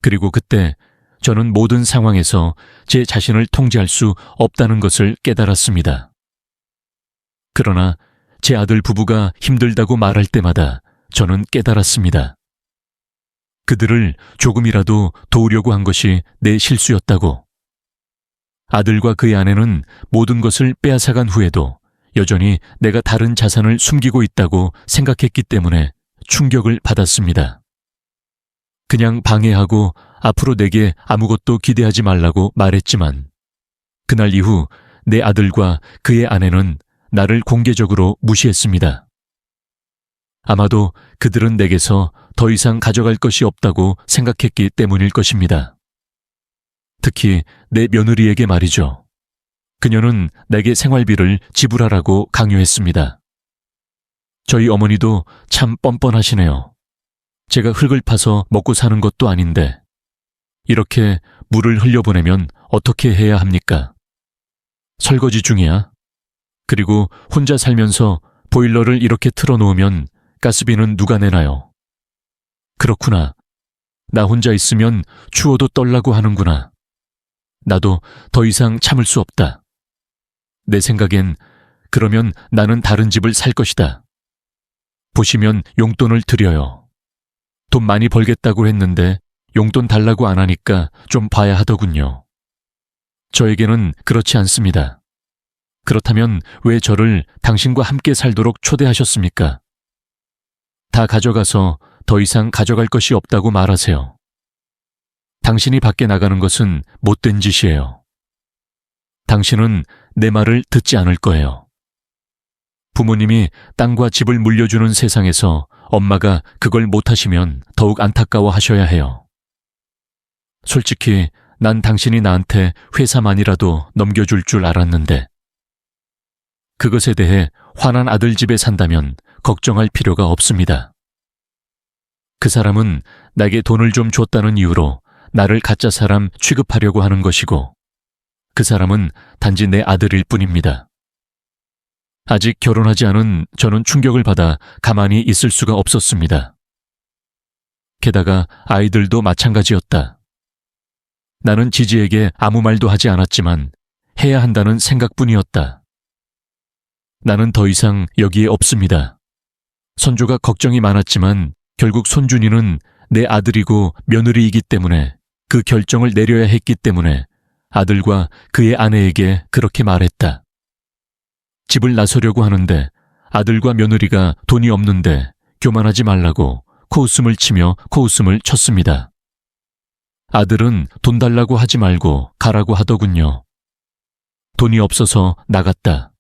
그리고 그때 저는 모든 상황에서 제 자신을 통제할 수 없다는 것을 깨달았습니다. 그러나 제 아들 부부가 힘들다고 말할 때마다 저는 깨달았습니다. 그들을 조금이라도 도우려고 한 것이 내 실수였다고. 아들과 그의 아내는 모든 것을 빼앗아간 후에도 여전히 내가 다른 자산을 숨기고 있다고 생각했기 때문에 충격을 받았습니다. 그냥 방해하고 앞으로 내게 아무것도 기대하지 말라고 말했지만 그날 이후 내 아들과 그의 아내는 나를 공개적으로 무시했습니다. 아마도 그들은 내게서 더 이상 가져갈 것이 없다고 생각했기 때문일 것입니다. 특히 내 며느리에게 말이죠. 그녀는 내게 생활비를 지불하라고 강요했습니다. 저희 어머니도 참 뻔뻔하시네요. 제가 흙을 파서 먹고 사는 것도 아닌데 이렇게 물을 흘려보내면 어떻게 해야 합니까? 설거지 중이야. 그리고 혼자 살면서 보일러를 이렇게 틀어놓으면 가스비는 누가 내나요? 그렇구나. 나 혼자 있으면 추워도 떨라고 하는구나. 나도 더 이상 참을 수 없다. 내 생각엔 그러면 나는 다른 집을 살 것이다. 보시면 용돈을 드려요. 돈 많이 벌겠다고 했는데 용돈 달라고 안 하니까 좀 봐야 하더군요. 저에게는 그렇지 않습니다. 그렇다면 왜 저를 당신과 함께 살도록 초대하셨습니까? 다 가져가서 더 이상 가져갈 것이 없다고 말하세요. 당신이 밖에 나가는 것은 못된 짓이에요. 당신은 내 말을 듣지 않을 거예요. 부모님이 땅과 집을 물려주는 세상에서 엄마가 그걸 못하시면 더욱 안타까워 하셔야 해요. 솔직히 난 당신이 나한테 회사만이라도 넘겨줄 줄 알았는데 그것에 대해 화난 아들 집에 산다면 걱정할 필요가 없습니다. 그 사람은 나에게 돈을 좀 줬다는 이유로 나를 가짜 사람 취급하려고 하는 것이고 그 사람은 단지 내 아들일 뿐입니다. 아직 결혼하지 않은 저는 충격을 받아 가만히 있을 수가 없었습니다. 게다가 아이들도 마찬가지였다. 나는 지지에게 아무 말도 하지 않았지만 해야 한다는 생각뿐이었다. 나는 더 이상 여기에 없습니다. 손주가 걱정이 많았지만 결국 손준이는 내 아들이고 며느리이기 때문에 그 결정을 내려야 했기 때문에 아들과 그의 아내에게 그렇게 말했다. 집을 나서려고 하는데 아들과 며느리가 돈이 없는데 교만하지 말라고 코웃음을 치며 코웃음을 쳤습니다. 아들은 돈 달라고 하지 말고 가라고 하더군요. 돈이 없어서 나갔다.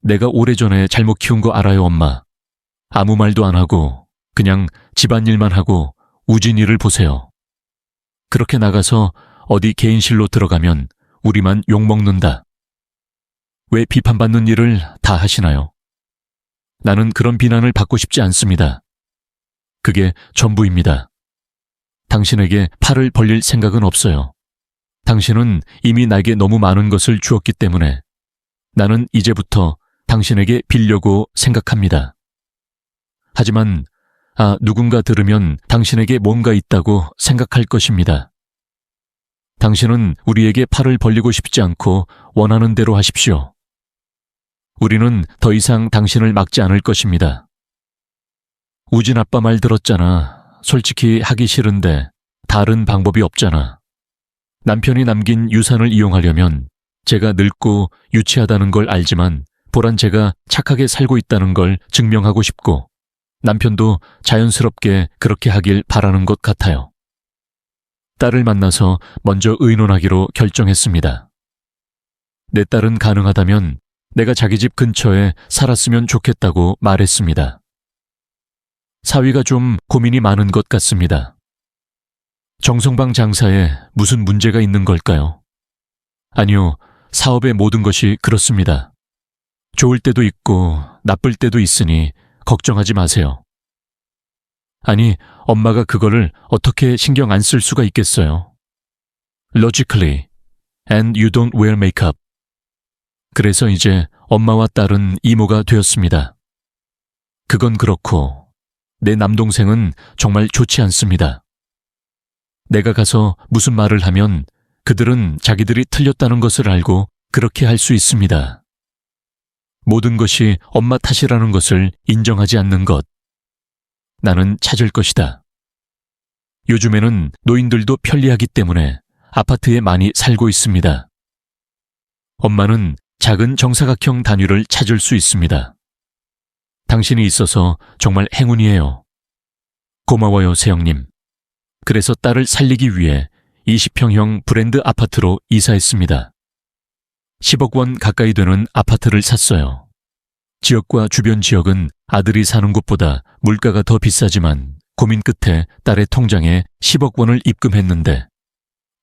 내가 오래전에 잘못 키운 거 알아요, 엄마. 아무 말도 안 하고 그냥 집안일만 하고 우진이를 보세요. 그렇게 나가서 어디 개인실로 들어가면 우리만 욕먹는다. 왜 비판받는 일을 다 하시나요? 나는 그런 비난을 받고 싶지 않습니다. 그게 전부입니다. 당신에게 팔을 벌릴 생각은 없어요. 당신은 이미 나에게 너무 많은 것을 주었기 때문에 나는 이제부터 당신에게 빌려고 생각합니다. 하지만 누군가 들으면 당신에게 뭔가 있다고 생각할 것입니다. 당신은 우리에게 팔을 벌리고 싶지 않고 원하는 대로 하십시오. 우리는 더 이상 당신을 막지 않을 것입니다. 우진 아빠 말 들었잖아. 솔직히 하기 싫은데 다른 방법이 없잖아. 남편이 남긴 유산을 이용하려면 제가 늙고 유치하다는 걸 알지만 보란 제가 착하게 살고 있다는 걸 증명하고 싶고 남편도 자연스럽게 그렇게 하길 바라는 것 같아요. 딸을 만나서 먼저 의논하기로 결정했습니다. 내 딸은 가능하다면 내가 자기 집 근처에 살았으면 좋겠다고 말했습니다. 사위가 좀 고민이 많은 것 같습니다. 정성방 장사에 무슨 문제가 있는 걸까요? 아니요, 사업의 모든 것이 그렇습니다. 좋을 때도 있고 나쁠 때도 있으니 걱정하지 마세요. 아니, 엄마가 그거를 어떻게 신경 안 쓸 수가 있겠어요? Logically, and you don't wear makeup. 그래서 이제 엄마와 딸은 이모가 되었습니다. 그건 그렇고 내 남동생은 정말 좋지 않습니다. 내가 가서 무슨 말을 하면 그들은 자기들이 틀렸다는 것을 알고 그렇게 할 수 있습니다. 모든 것이 엄마 탓이라는 것을 인정하지 않는 것. 나는 찾을 것이다. 요즘에는 노인들도 편리하기 때문에 아파트에 많이 살고 있습니다. 엄마는 작은 정사각형 단위를 찾을 수 있습니다. 당신이 있어서 정말 행운이에요. 고마워요, 세영님. 그래서 딸을 살리기 위해 20평형 브랜드 아파트로 이사했습니다. 10억 원 가까이 되는 아파트를 샀어요. 지역과 주변 지역은 아들이 사는 곳보다 물가가 더 비싸지만 고민 끝에 딸의 통장에 10억 원을 입금했는데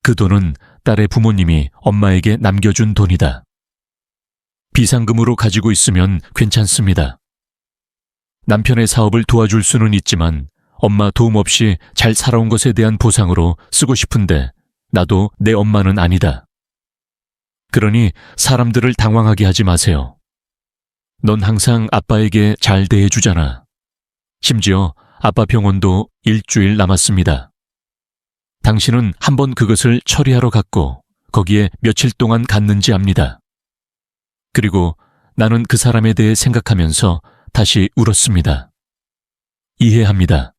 그 돈은 딸의 부모님이 엄마에게 남겨준 돈이다. 비상금으로 가지고 있으면 괜찮습니다. 남편의 사업을 도와줄 수는 있지만 엄마 도움 없이 잘 살아온 것에 대한 보상으로 쓰고 싶은데 나도 내 엄마는 아니다. 그러니 사람들을 당황하게 하지 마세요. 넌 항상 아빠에게 잘 대해주잖아. 심지어 아빠 병원도 일주일 남았습니다. 당신은 한번 그것을 처리하러 갔고 거기에 며칠 동안 갔는지 압니다. 그리고 나는 그 사람에 대해 생각하면서 다시 울었습니다. 이해합니다.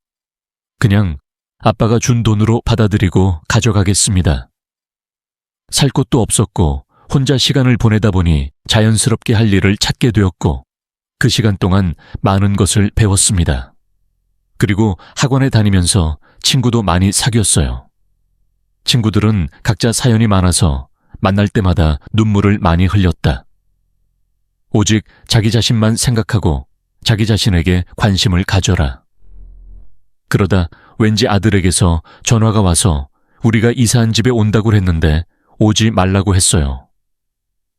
그냥 아빠가 준 돈으로 받아들이고 가져가겠습니다. 살 곳도 없었고 혼자 시간을 보내다 보니 자연스럽게 할 일을 찾게 되었고 그 시간 동안 많은 것을 배웠습니다. 그리고 학원에 다니면서 친구도 많이 사귀었어요. 친구들은 각자 사연이 많아서 만날 때마다 눈물을 많이 흘렸다. 오직 자기 자신만 생각하고 자기 자신에게 관심을 가져라. 그러다 왠지 아들에게서 전화가 와서 우리가 이사한 집에 온다고 했는데 오지 말라고 했어요.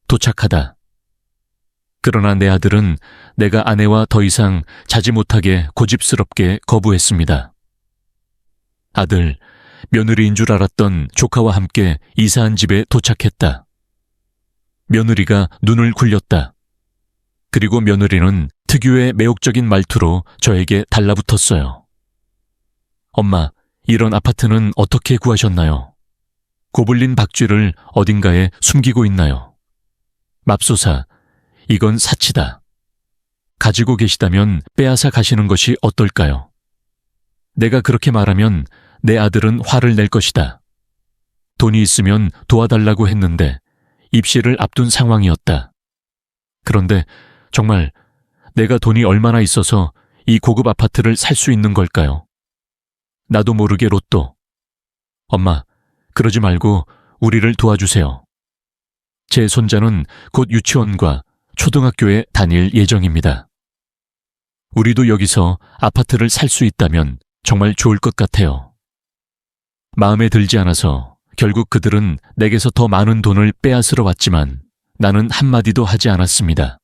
도착하다. 그러나 내 아들은 내가 아내와 더 이상 자지 못하게 고집스럽게 거부했습니다. 아들, 며느리인 줄 알았던 조카와 함께 이사한 집에 도착했다. 며느리가 눈을 굴렸다. 그리고 며느리는 특유의 매혹적인 말투로 저에게 달라붙었어요. 엄마, 이런 아파트는 어떻게 구하셨나요? 고블린 박쥐를 어딘가에 숨기고 있나요? 맙소사, 이건 사치다. 가지고 계시다면 빼앗아 가시는 것이 어떨까요? 내가 그렇게 말하면 내 아들은 화를 낼 것이다. 돈이 있으면 도와달라고 했는데 입시를 앞둔 상황이었다. 그런데 정말 내가 돈이 얼마나 있어서 이 고급 아파트를 살 수 있는 걸까요? 나도 모르게 로또. 엄마, 그러지 말고 우리를 도와주세요. 제 손자는 곧 유치원과 초등학교에 다닐 예정입니다. 우리도 여기서 아파트를 살 수 있다면 정말 좋을 것 같아요. 마음에 들지 않아서 결국 그들은 내게서 더 많은 돈을 빼앗으러 왔지만 나는 한마디도 하지 않았습니다.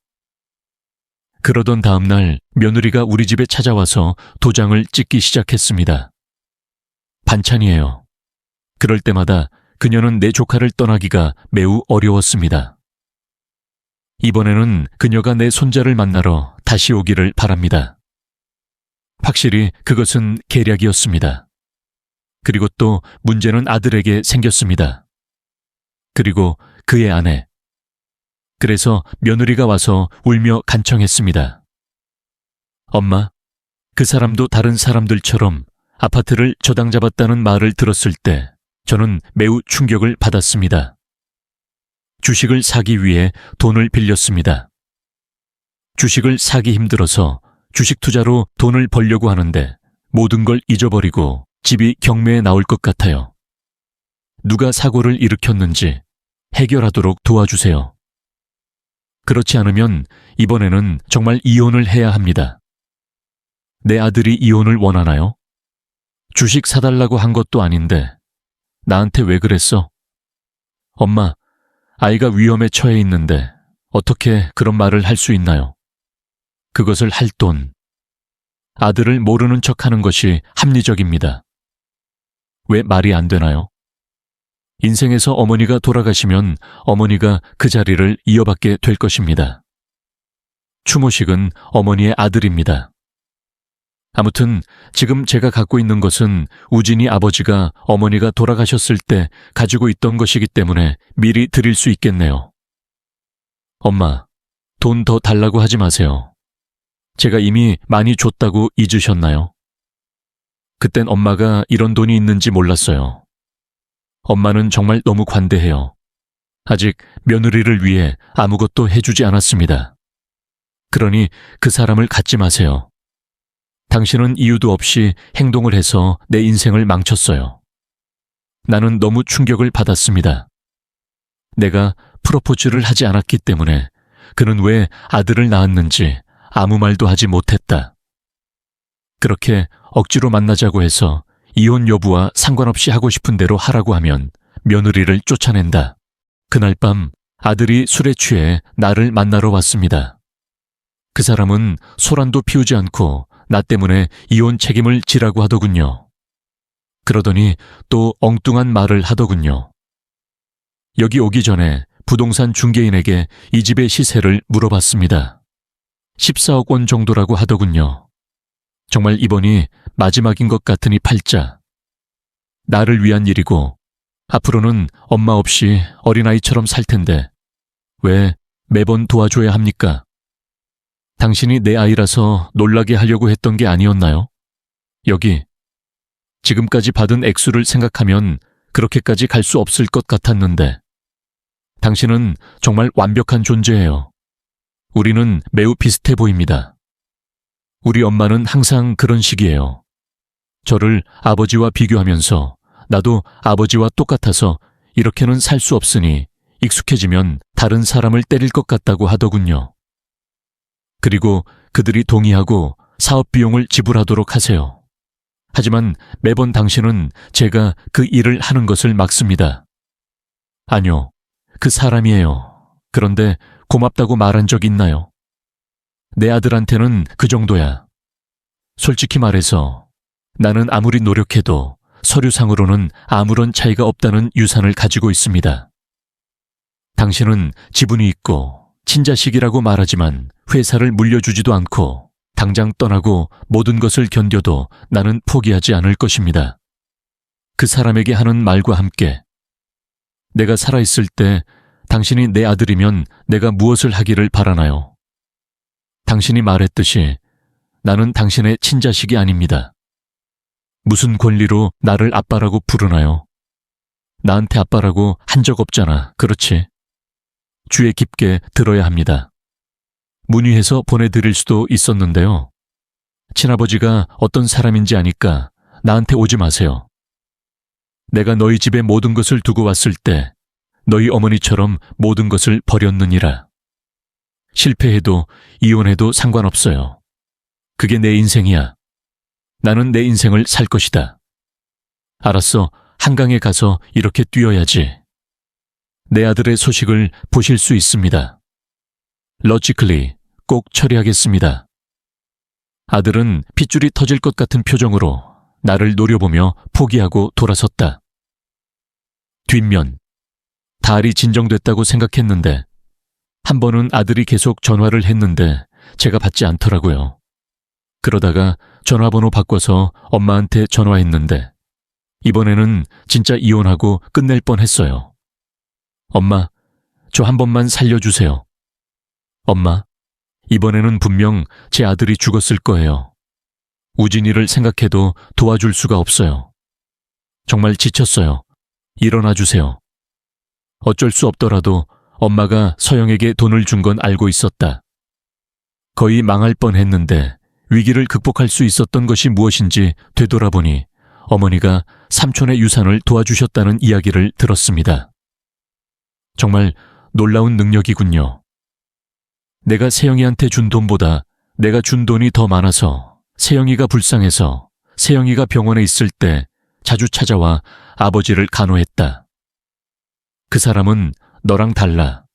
그러던 다음 날 며느리가 우리 집에 찾아와서 도장을 찍기 시작했습니다. 반찬이에요. 그럴 때마다 그녀는 내 조카를 떠나기가 매우 어려웠습니다. 이번에는 그녀가 내 손자를 만나러 다시 오기를 바랍니다. 확실히 그것은 계략이었습니다. 그리고 또 문제는 아들에게 생겼습니다. 그리고 그의 아내. 그래서 며느리가 와서 울며 간청했습니다. 엄마, 그 사람도 다른 사람들처럼 아파트를 저당 잡았다는 말을 들었을 때 저는 매우 충격을 받았습니다. 주식을 사기 위해 돈을 빌렸습니다. 주식을 사기 힘들어서 주식 투자로 돈을 벌려고 하는데 모든 걸 잊어버리고 집이 경매에 나올 것 같아요. 누가 사고를 일으켰는지 해결하도록 도와주세요. 그렇지 않으면 이번에는 정말 이혼을 해야 합니다. 내 아들이 이혼을 원하나요? 주식 사달라고 한 것도 아닌데 나한테 왜 그랬어? 엄마, 아이가 위험에 처해 있는데 어떻게 그런 말을 할 수 있나요? 그것을 할 돈. 아들을 모르는 척하는 것이 합리적입니다. 왜 말이 안 되나요? 인생에서 어머니가 돌아가시면 어머니가 그 자리를 이어받게 될 것입니다. 추모식은 어머니의 아들입니다. 아무튼 지금 제가 갖고 있는 것은 우진이 아버지가 어머니가 돌아가셨을 때 가지고 있던 것이기 때문에 미리 드릴 수 있겠네요. 엄마, 돈 더 달라고 하지 마세요. 제가 이미 많이 줬다고 잊으셨나요? 그땐 엄마가 이런 돈이 있는지 몰랐어요. 엄마는 정말 너무 관대해요. 아직 며느리를 위해 아무것도 해주지 않았습니다. 그러니 그 사람을 갖지 마세요. 당신은 이유도 없이 행동을 해서 내 인생을 망쳤어요. 나는 너무 충격을 받았습니다. 내가 프로포즈를 하지 않았기 때문에 그는 왜 아들을 낳았는지 아무 말도 하지 못했다. 그렇게 억지로 만나자고 해서 이혼 여부와 상관없이 하고 싶은 대로 하라고 하면 며느리를 쫓아낸다. 그날 밤 아들이 술에 취해 나를 만나러 왔습니다. 그 사람은 소란도 피우지 않고 나 때문에 이혼 책임을 지라고 하더군요. 그러더니 또 엉뚱한 말을 하더군요. 여기 오기 전에 부동산 중개인에게 이 집의 시세를 물어봤습니다. 14억 원 정도라고 하더군요. 정말 이번이 마지막인 것 같으니 팔자. 나를 위한 일이고 앞으로는 엄마 없이 어린아이처럼 살 텐데 왜 매번 도와줘야 합니까? 당신이 내 아이라서 놀라게 하려고 했던 게 아니었나요? 여기 지금까지 받은 액수를 생각하면 그렇게까지 갈 수 없을 것 같았는데 당신은 정말 완벽한 존재예요. 우리는 매우 비슷해 보입니다. 우리 엄마는 항상 그런 식이에요. 저를 아버지와 비교하면서 나도 아버지와 똑같아서 이렇게는 살 수 없으니 익숙해지면 다른 사람을 때릴 것 같다고 하더군요. 그리고 그들이 동의하고 사업 비용을 지불하도록 하세요. 하지만 매번 당신은 제가 그 일을 하는 것을 막습니다. 아니요, 그 사람이에요. 그런데 고맙다고 말한 적 있나요? 내 아들한테는 그 정도야. 솔직히 말해서 나는 아무리 노력해도 서류상으로는 아무런 차이가 없다는 유산을 가지고 있습니다. 당신은 지분이 있고 친자식이라고 말하지만 회사를 물려주지도 않고 당장 떠나고 모든 것을 견뎌도 나는 포기하지 않을 것입니다. 그 사람에게 하는 말과 함께 내가 살아있을 때 당신이 내 아들이면 내가 무엇을 하기를 바라나요? 당신이 말했듯이 나는 당신의 친자식이 아닙니다. 무슨 권리로 나를 아빠라고 부르나요? 나한테 아빠라고 한 적 없잖아, 그렇지? 귀에 깊게 들어야 합니다. 문의해서 보내드릴 수도 있었는데요. 친아버지가 어떤 사람인지 아니까 나한테 오지 마세요. 내가 너희 집에 모든 것을 두고 왔을 때 너희 어머니처럼 모든 것을 버렸느니라. 실패해도 이혼해도 상관없어요. 그게 내 인생이야. 나는 내 인생을 살 것이다. 알았어, 한강에 가서 이렇게 뛰어야지. 내 아들의 소식을 보실 수 있습니다. 러지클리 꼭 처리하겠습니다. 아들은 핏줄이 터질 것 같은 표정으로 나를 노려보며 포기하고 돌아섰다. 뒷면. 달이 진정됐다고 생각했는데 한 번은 아들이 계속 전화를 했는데 제가 받지 않더라고요. 그러다가 전화번호 바꿔서 엄마한테 전화했는데 이번에는 진짜 이혼하고 끝낼 뻔했어요. 엄마, 저 한 번만 살려주세요. 엄마, 이번에는 분명 제 아들이 죽었을 거예요. 우진이를 생각해도 도와줄 수가 없어요. 정말 지쳤어요. 일어나 주세요. 어쩔 수 없더라도 엄마가 서영에게 돈을 준 건 알고 있었다. 거의 망할 뻔했는데 위기를 극복할 수 있었던 것이 무엇인지 되돌아보니 어머니가 삼촌의 유산을 도와주셨다는 이야기를 들었습니다. 정말 놀라운 능력이군요. 내가 세영이한테 준 돈보다 내가 준 돈이 더 많아서 세영이가 불쌍해서 세영이가 병원에 있을 때 자주 찾아와 아버지를 간호했다. 그 사람은 너랑 달라.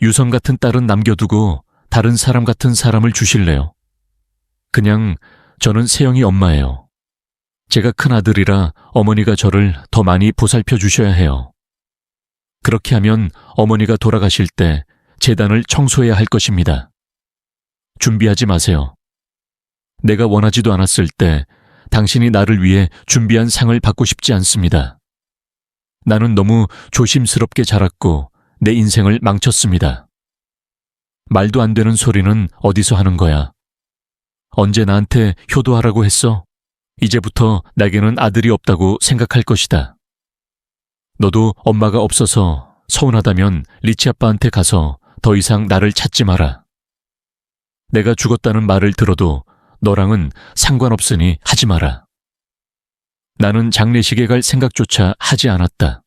유선 같은 딸은 남겨두고 다른 사람 같은 사람을 주실래요? 그냥 저는 세영이 엄마예요. 제가 큰아들이라 어머니가 저를 더 많이 보살펴 주셔야 해요. 그렇게 하면 어머니가 돌아가실 때 재단을 청소해야 할 것입니다. 준비하지 마세요. 내가 원하지도 않았을 때 당신이 나를 위해 준비한 상을 받고 싶지 않습니다. 나는 너무 조심스럽게 자랐고 내 인생을 망쳤습니다. 말도 안 되는 소리는 어디서 하는 거야? 언제 나한테 효도하라고 했어? 이제부터 내게는 아들이 없다고 생각할 것이다. 너도 엄마가 없어서 서운하다면 리치 아빠한테 가서 더 이상 나를 찾지 마라. 내가 죽었다는 말을 들어도 너랑은 상관없으니 하지 마라. 나는 장례식에 갈 생각조차 하지 않았다.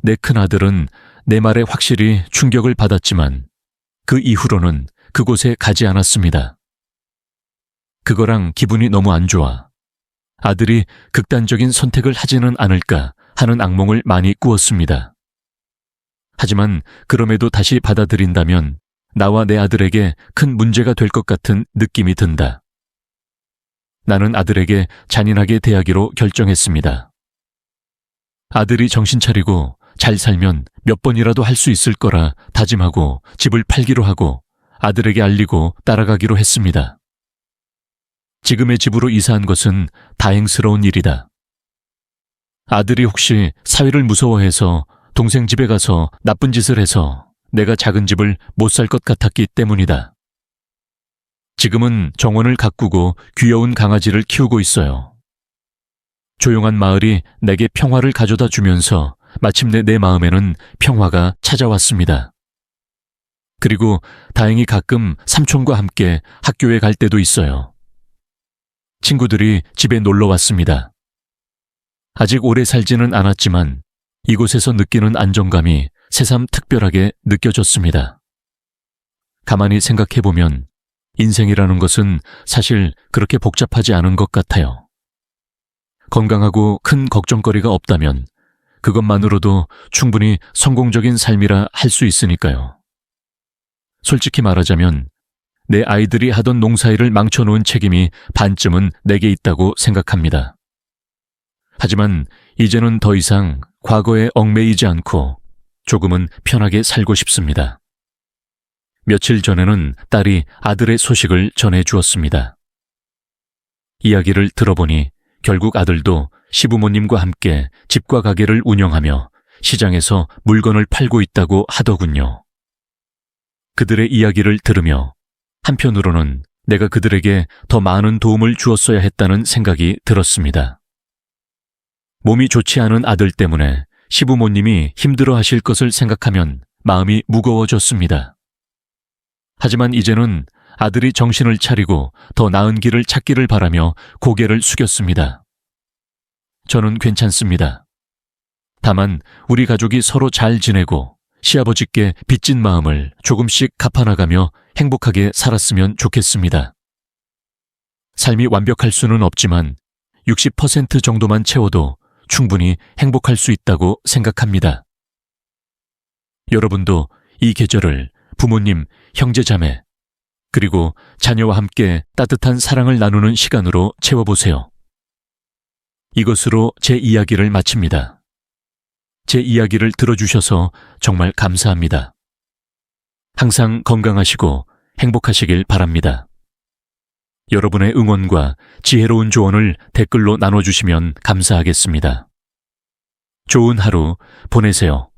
내 큰아들은 내 말에 확실히 충격을 받았지만 그 이후로는 그곳에 가지 않았습니다. 그거랑 기분이 너무 안 좋아. 아들이 극단적인 선택을 하지는 않을까 하는 악몽을 많이 꾸었습니다. 하지만 그럼에도 다시 받아들인다면 나와 내 아들에게 큰 문제가 될 것 같은 느낌이 든다. 나는 아들에게 잔인하게 대하기로 결정했습니다. 아들이 정신 차리고 잘 살면 몇 번이라도 할 수 있을 거라 다짐하고 집을 팔기로 하고 아들에게 알리고 따라가기로 했습니다. 지금의 집으로 이사한 것은 다행스러운 일이다. 아들이 혹시 사위를 무서워해서 동생 집에 가서 나쁜 짓을 해서 내가 작은 집을 못 살 것 같았기 때문이다. 지금은 정원을 가꾸고 귀여운 강아지를 키우고 있어요. 조용한 마을이 내게 평화를 가져다 주면서 마침내 내 마음에는 평화가 찾아왔습니다. 그리고 다행히 가끔 삼촌과 함께 학교에 갈 때도 있어요. 친구들이 집에 놀러 왔습니다. 아직 오래 살지는 않았지만 이곳에서 느끼는 안정감이 새삼 특별하게 느껴졌습니다. 가만히 생각해보면 인생이라는 것은 사실 그렇게 복잡하지 않은 것 같아요. 건강하고 큰 걱정거리가 없다면 그것만으로도 충분히 성공적인 삶이라 할 수 있으니까요. 솔직히 말하자면 내 아이들이 하던 농사일을 망쳐놓은 책임이 반쯤은 내게 있다고 생각합니다. 하지만 이제는 더 이상 과거에 얽매이지 않고 조금은 편하게 살고 싶습니다. 며칠 전에는 딸이 아들의 소식을 전해주었습니다. 이야기를 들어보니 결국 아들도 시부모님과 함께 집과 가게를 운영하며 시장에서 물건을 팔고 있다고 하더군요. 그들의 이야기를 들으며 한편으로는 내가 그들에게 더 많은 도움을 주었어야 했다는 생각이 들었습니다. 몸이 좋지 않은 아들 때문에 시부모님이 힘들어하실 것을 생각하면 마음이 무거워졌습니다. 하지만 이제는 아들이 정신을 차리고 더 나은 길을 찾기를 바라며 고개를 숙였습니다. 저는 괜찮습니다. 다만 우리 가족이 서로 잘 지내고 시아버지께 빚진 마음을 조금씩 갚아나가며 행복하게 살았으면 좋겠습니다. 삶이 완벽할 수는 없지만 60% 정도만 채워도 충분히 행복할 수 있다고 생각합니다. 여러분도 이 계절을 부모님, 형제자매, 그리고 자녀와 함께 따뜻한 사랑을 나누는 시간으로 채워보세요. 이것으로 제 이야기를 마칩니다. 제 이야기를 들어주셔서 정말 감사합니다. 항상 건강하시고 행복하시길 바랍니다. 여러분의 응원과 지혜로운 조언을 댓글로 나눠주시면 감사하겠습니다. 좋은 하루 보내세요.